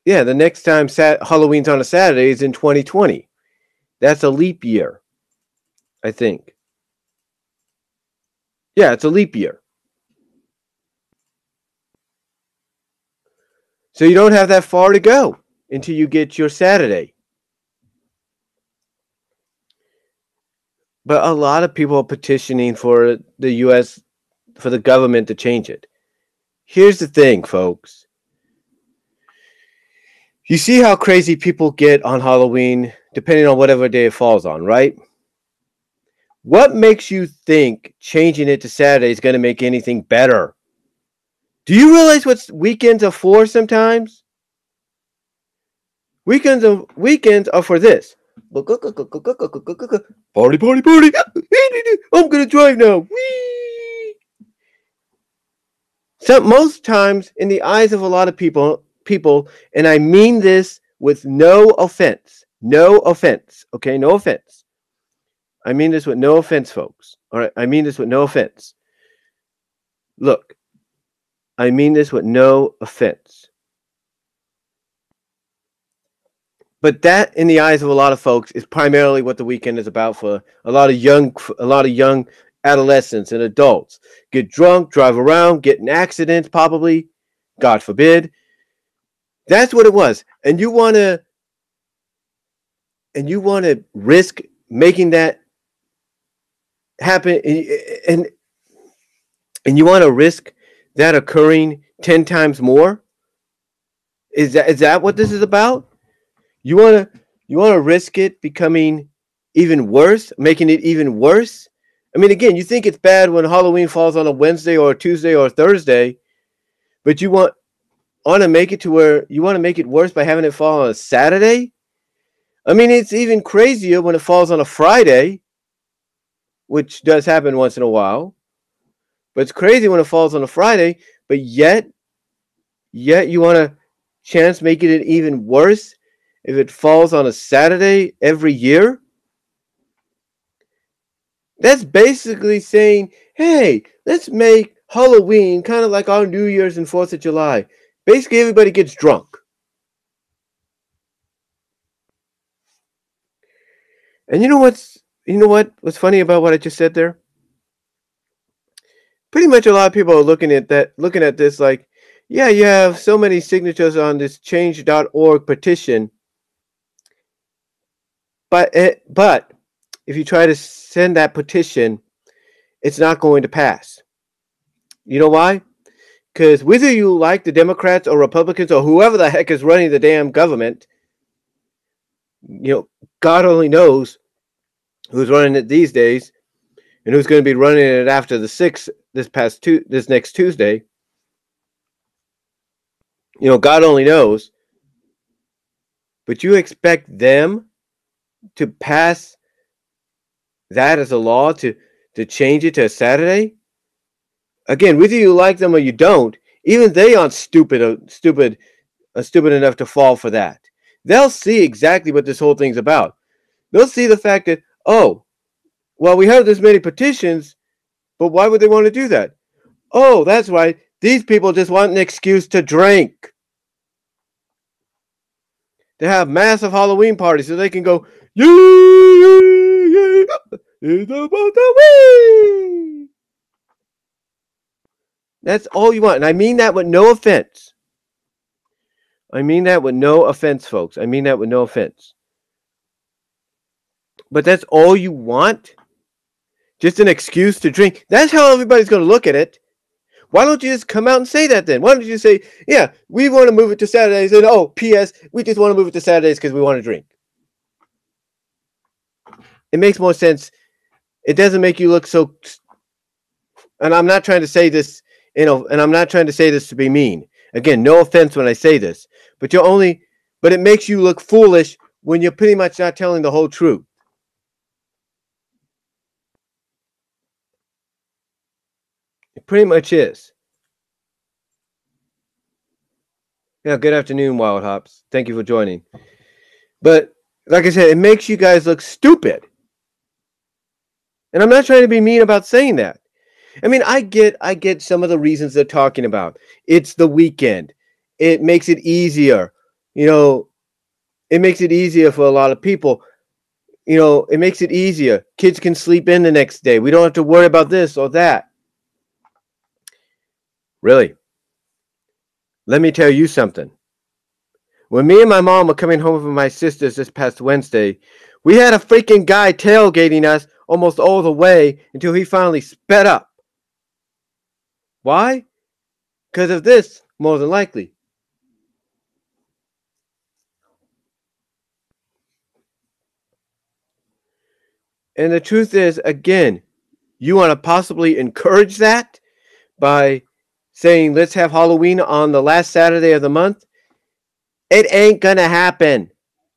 Yeah, the next time Halloween's on a Saturday is in 2020. That's a leap year, I think. Yeah, it's a leap year. So you don't have that far to go until you get your Saturday. But a lot of people are petitioning for the U.S., for the government to change it. Here's the thing, folks. You see how crazy people get on Halloween, depending on whatever day it falls on, right? What makes you think changing it to Saturday is going to make anything better? Do you realize what weekends are for sometimes? Weekends are for this. Party, party, party. I'm going to drive now. Whee! So most times, in the eyes of a lot of people, and I mean this with no offense. No offense. Okay, no offense. I mean this with no offense, folks. All right, I mean this with no offense. Look, I mean this with no offense. But that, in the eyes of a lot of folks, is primarily what the weekend is about for a lot of young adolescents and adults. Get drunk, drive around, get in accidents, probably, God forbid. That's what it was. And you want to risk making that happen, and you want to risk that occurring 10 times more? Is that what this is about? You want to risk it becoming even worse, making it even worse? I mean, again, you think it's bad when Halloween falls on a Wednesday or a Tuesday or a Thursday, but you want to make it to where you want to make it worse by having it fall on a Saturday? I mean, it's even crazier when it falls on a Friday, which does happen once in a while. But it's crazy when it falls on a Friday, but yet you want to chance making it even worse if it falls on a Saturday every year? That's basically saying, hey, let's make Halloween kind of like our New Year's and 4th of July. Basically, everybody gets drunk. And you know what's funny about what I just said there? Pretty much a lot of people are looking at this like, yeah, you have so many signatures on this change.org petition. But if you try to send that petition, it's not going to pass. You know why? Because whether you like the Democrats or Republicans or whoever the heck is running the damn government, God only knows who's running it these days and who's going to be running it after the 6th, this next Tuesday. God only knows. But you expect them to pass that as a law, to to change it to a Saturday. Again, whether you like them or you don't, even they aren't stupid enough to fall for that. They'll see exactly what this whole thing's about. They'll see the fact that, oh, well, we have this many petitions, but why would they want to do that? Oh, that's right. These people just want an excuse to drink. They have massive Halloween parties so they can go, yeah, it's about the week. That's all you want. And I mean that with no offense. I mean that with no offense, folks. I mean that with no offense. But that's all you want? Just an excuse to drink? That's how everybody's going to look at it. Why don't you just come out and say that then? Why don't you say, yeah, we want to move it to Saturdays, and oh, P.S., we just want to move it to Saturdays because we want to drink. It makes more sense. It doesn't make you look so, and I'm not trying to say this, and I'm not trying to say this to be mean. Again, no offense when I say this, but it makes you look foolish when you're pretty much not telling the whole truth. It pretty much is. Yeah, good afternoon, Wild Hops. Thank you for joining. But like I said, it makes you guys look stupid. And I'm not trying to be mean about saying that. I mean, I get some of the reasons they're talking about. It's the weekend. It makes it easier. It makes it easier for a lot of people. It makes it easier. Kids can sleep in the next day. We don't have to worry about this or that. Really? Let me tell you something. When me and my mom were coming home from my sister's this past Wednesday, we had a freaking guy tailgating us almost all the way until he finally sped up. Why? Because of this, more than likely. And the truth is, again, you want to possibly encourage that by saying, let's have Halloween on the last Saturday of the month. It ain't going to happen.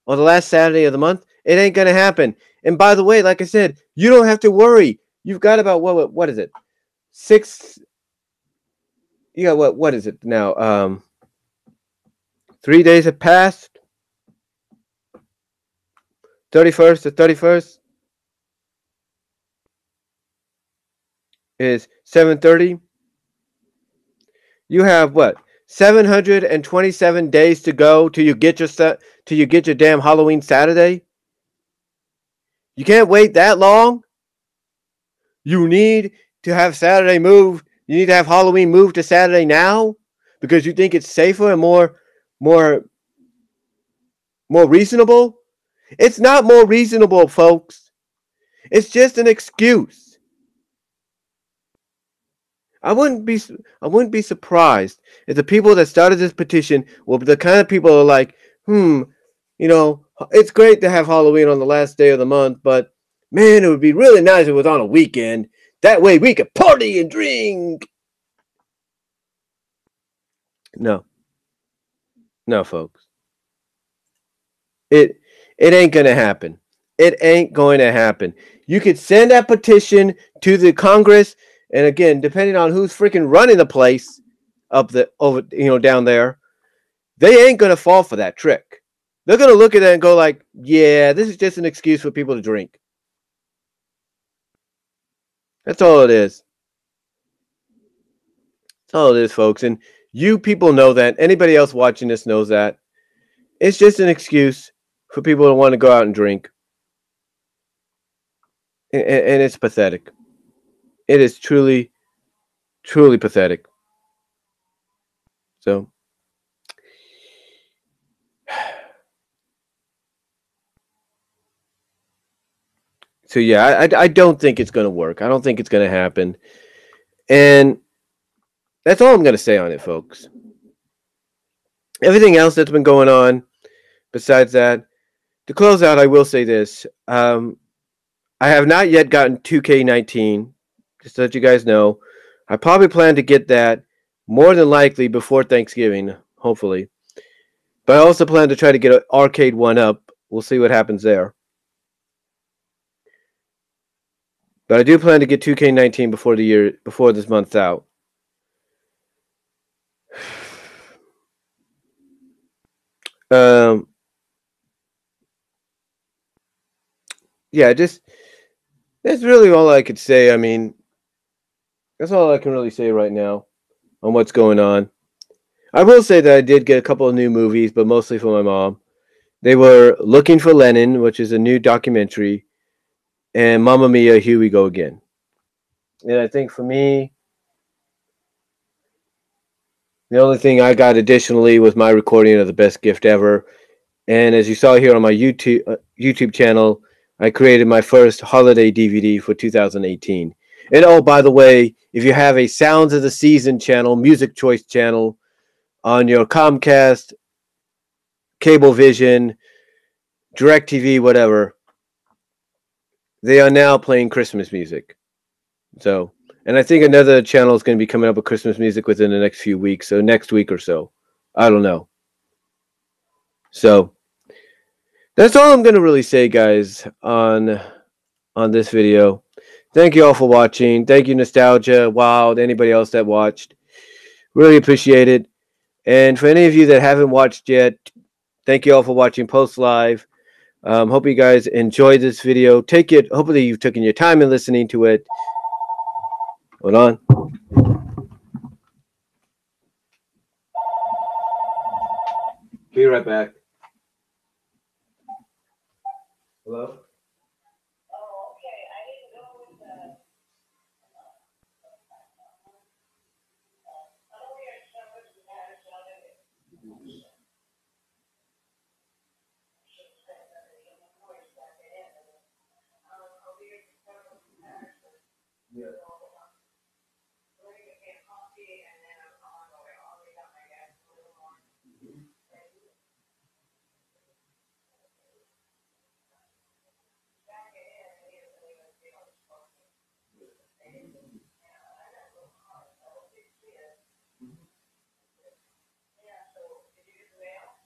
On the last Saturday of the month, it ain't going to happen. And by the way, like I said, you don't have to worry. You've got about, what is it? 6, you got what is it now? 3 days have passed. 31st to 31st is 7:30. You have what? 727 days to go till you get your damn Halloween Saturday. You can't wait that long. You need to have Saturday moved. You need to have Halloween moved to Saturday now because you think it's safer and more reasonable. It's not more reasonable, folks. It's just an excuse. I wouldn't be surprised if the people that started this petition were the kind of people who are like, it's great to have Halloween on the last day of the month, but man, it would be really nice if it was on a weekend. That way we could party and drink. No, folks. It ain't going to happen. It ain't going to happen. You could send that petition to the Congress. And again, depending on who's freaking running the place down there, they ain't going to fall for that trick. They're going to look at it and go like, yeah, this is just an excuse for people to drink. That's all it is. That's all it is, folks. And you people know that. Anybody else watching this knows that. It's just an excuse for people to want to go out and drink. And it's pathetic. It is truly, truly pathetic. So yeah, I don't think it's going to work. I don't think it's going to happen. And that's all I'm going to say on it, folks. Everything else that's been going on besides that, to close out, I will say this. I have not yet gotten 2K19, just to let you guys know. I probably plan to get that more than likely before Thanksgiving, hopefully. But I also plan to try to get an arcade one up. We'll see what happens there. But I do plan to get 2K19 before this month's out. Yeah, that's really all I could say. I mean, that's all I can really say right now on what's going on. I will say that I did get a couple of new movies, but mostly for my mom. They were Looking for Lennon, which is a new documentary, and Mamma Mia, Here We Go Again. And I think for me, the only thing I got additionally was my recording of The Best Gift Ever. And as you saw here on my YouTube channel, I created my first holiday DVD for 2018. And oh, by the way, if you have a Sounds of the Season channel, music choice channel on your Comcast, Cablevision, DirecTV, whatever, they are now playing Christmas music. So, and I think another channel is going to be coming up with Christmas music within the next few weeks. So next week or so, I don't know. So that's all I'm going to really say, guys, on this video. Thank you all for watching. Thank you, Nostalgia, Wild, anybody else that watched. Really appreciate it. And for any of you that haven't watched yet, thank you all for watching Post Live. Hope you guys enjoyed this video. Hopefully you've taken your time in listening to it. Hold on. Be right back. Hello? Yeah.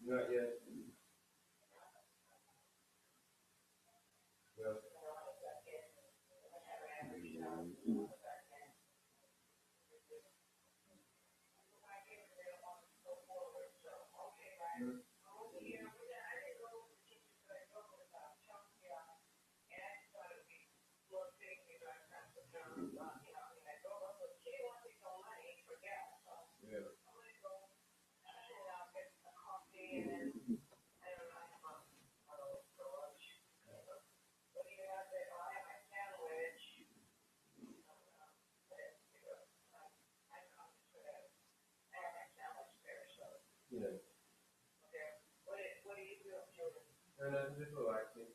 Not yet. And I'm just relaxing.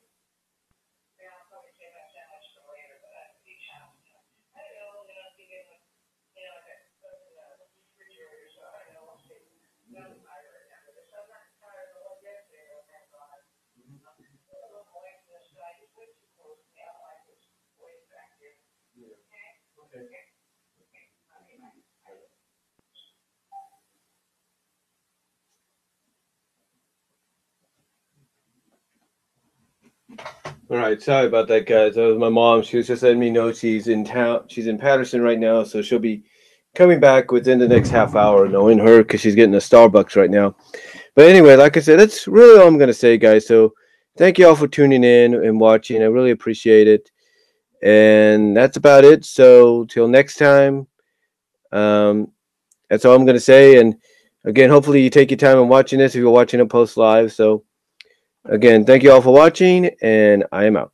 All right, sorry about that, guys. That was my mom. She was just letting me know she's in town. She's in Patterson right now, so she'll be coming back within the next half hour, knowing her, because she's getting a Starbucks right now. But anyway, like I said, that's really all I'm going to say, guys. So thank you all for tuning in and watching. I really appreciate it. And that's about it. So till next time, that's all I'm going to say. And again, hopefully you take your time in watching this if you're watching it post live. So again, thank you all for watching, and I am out.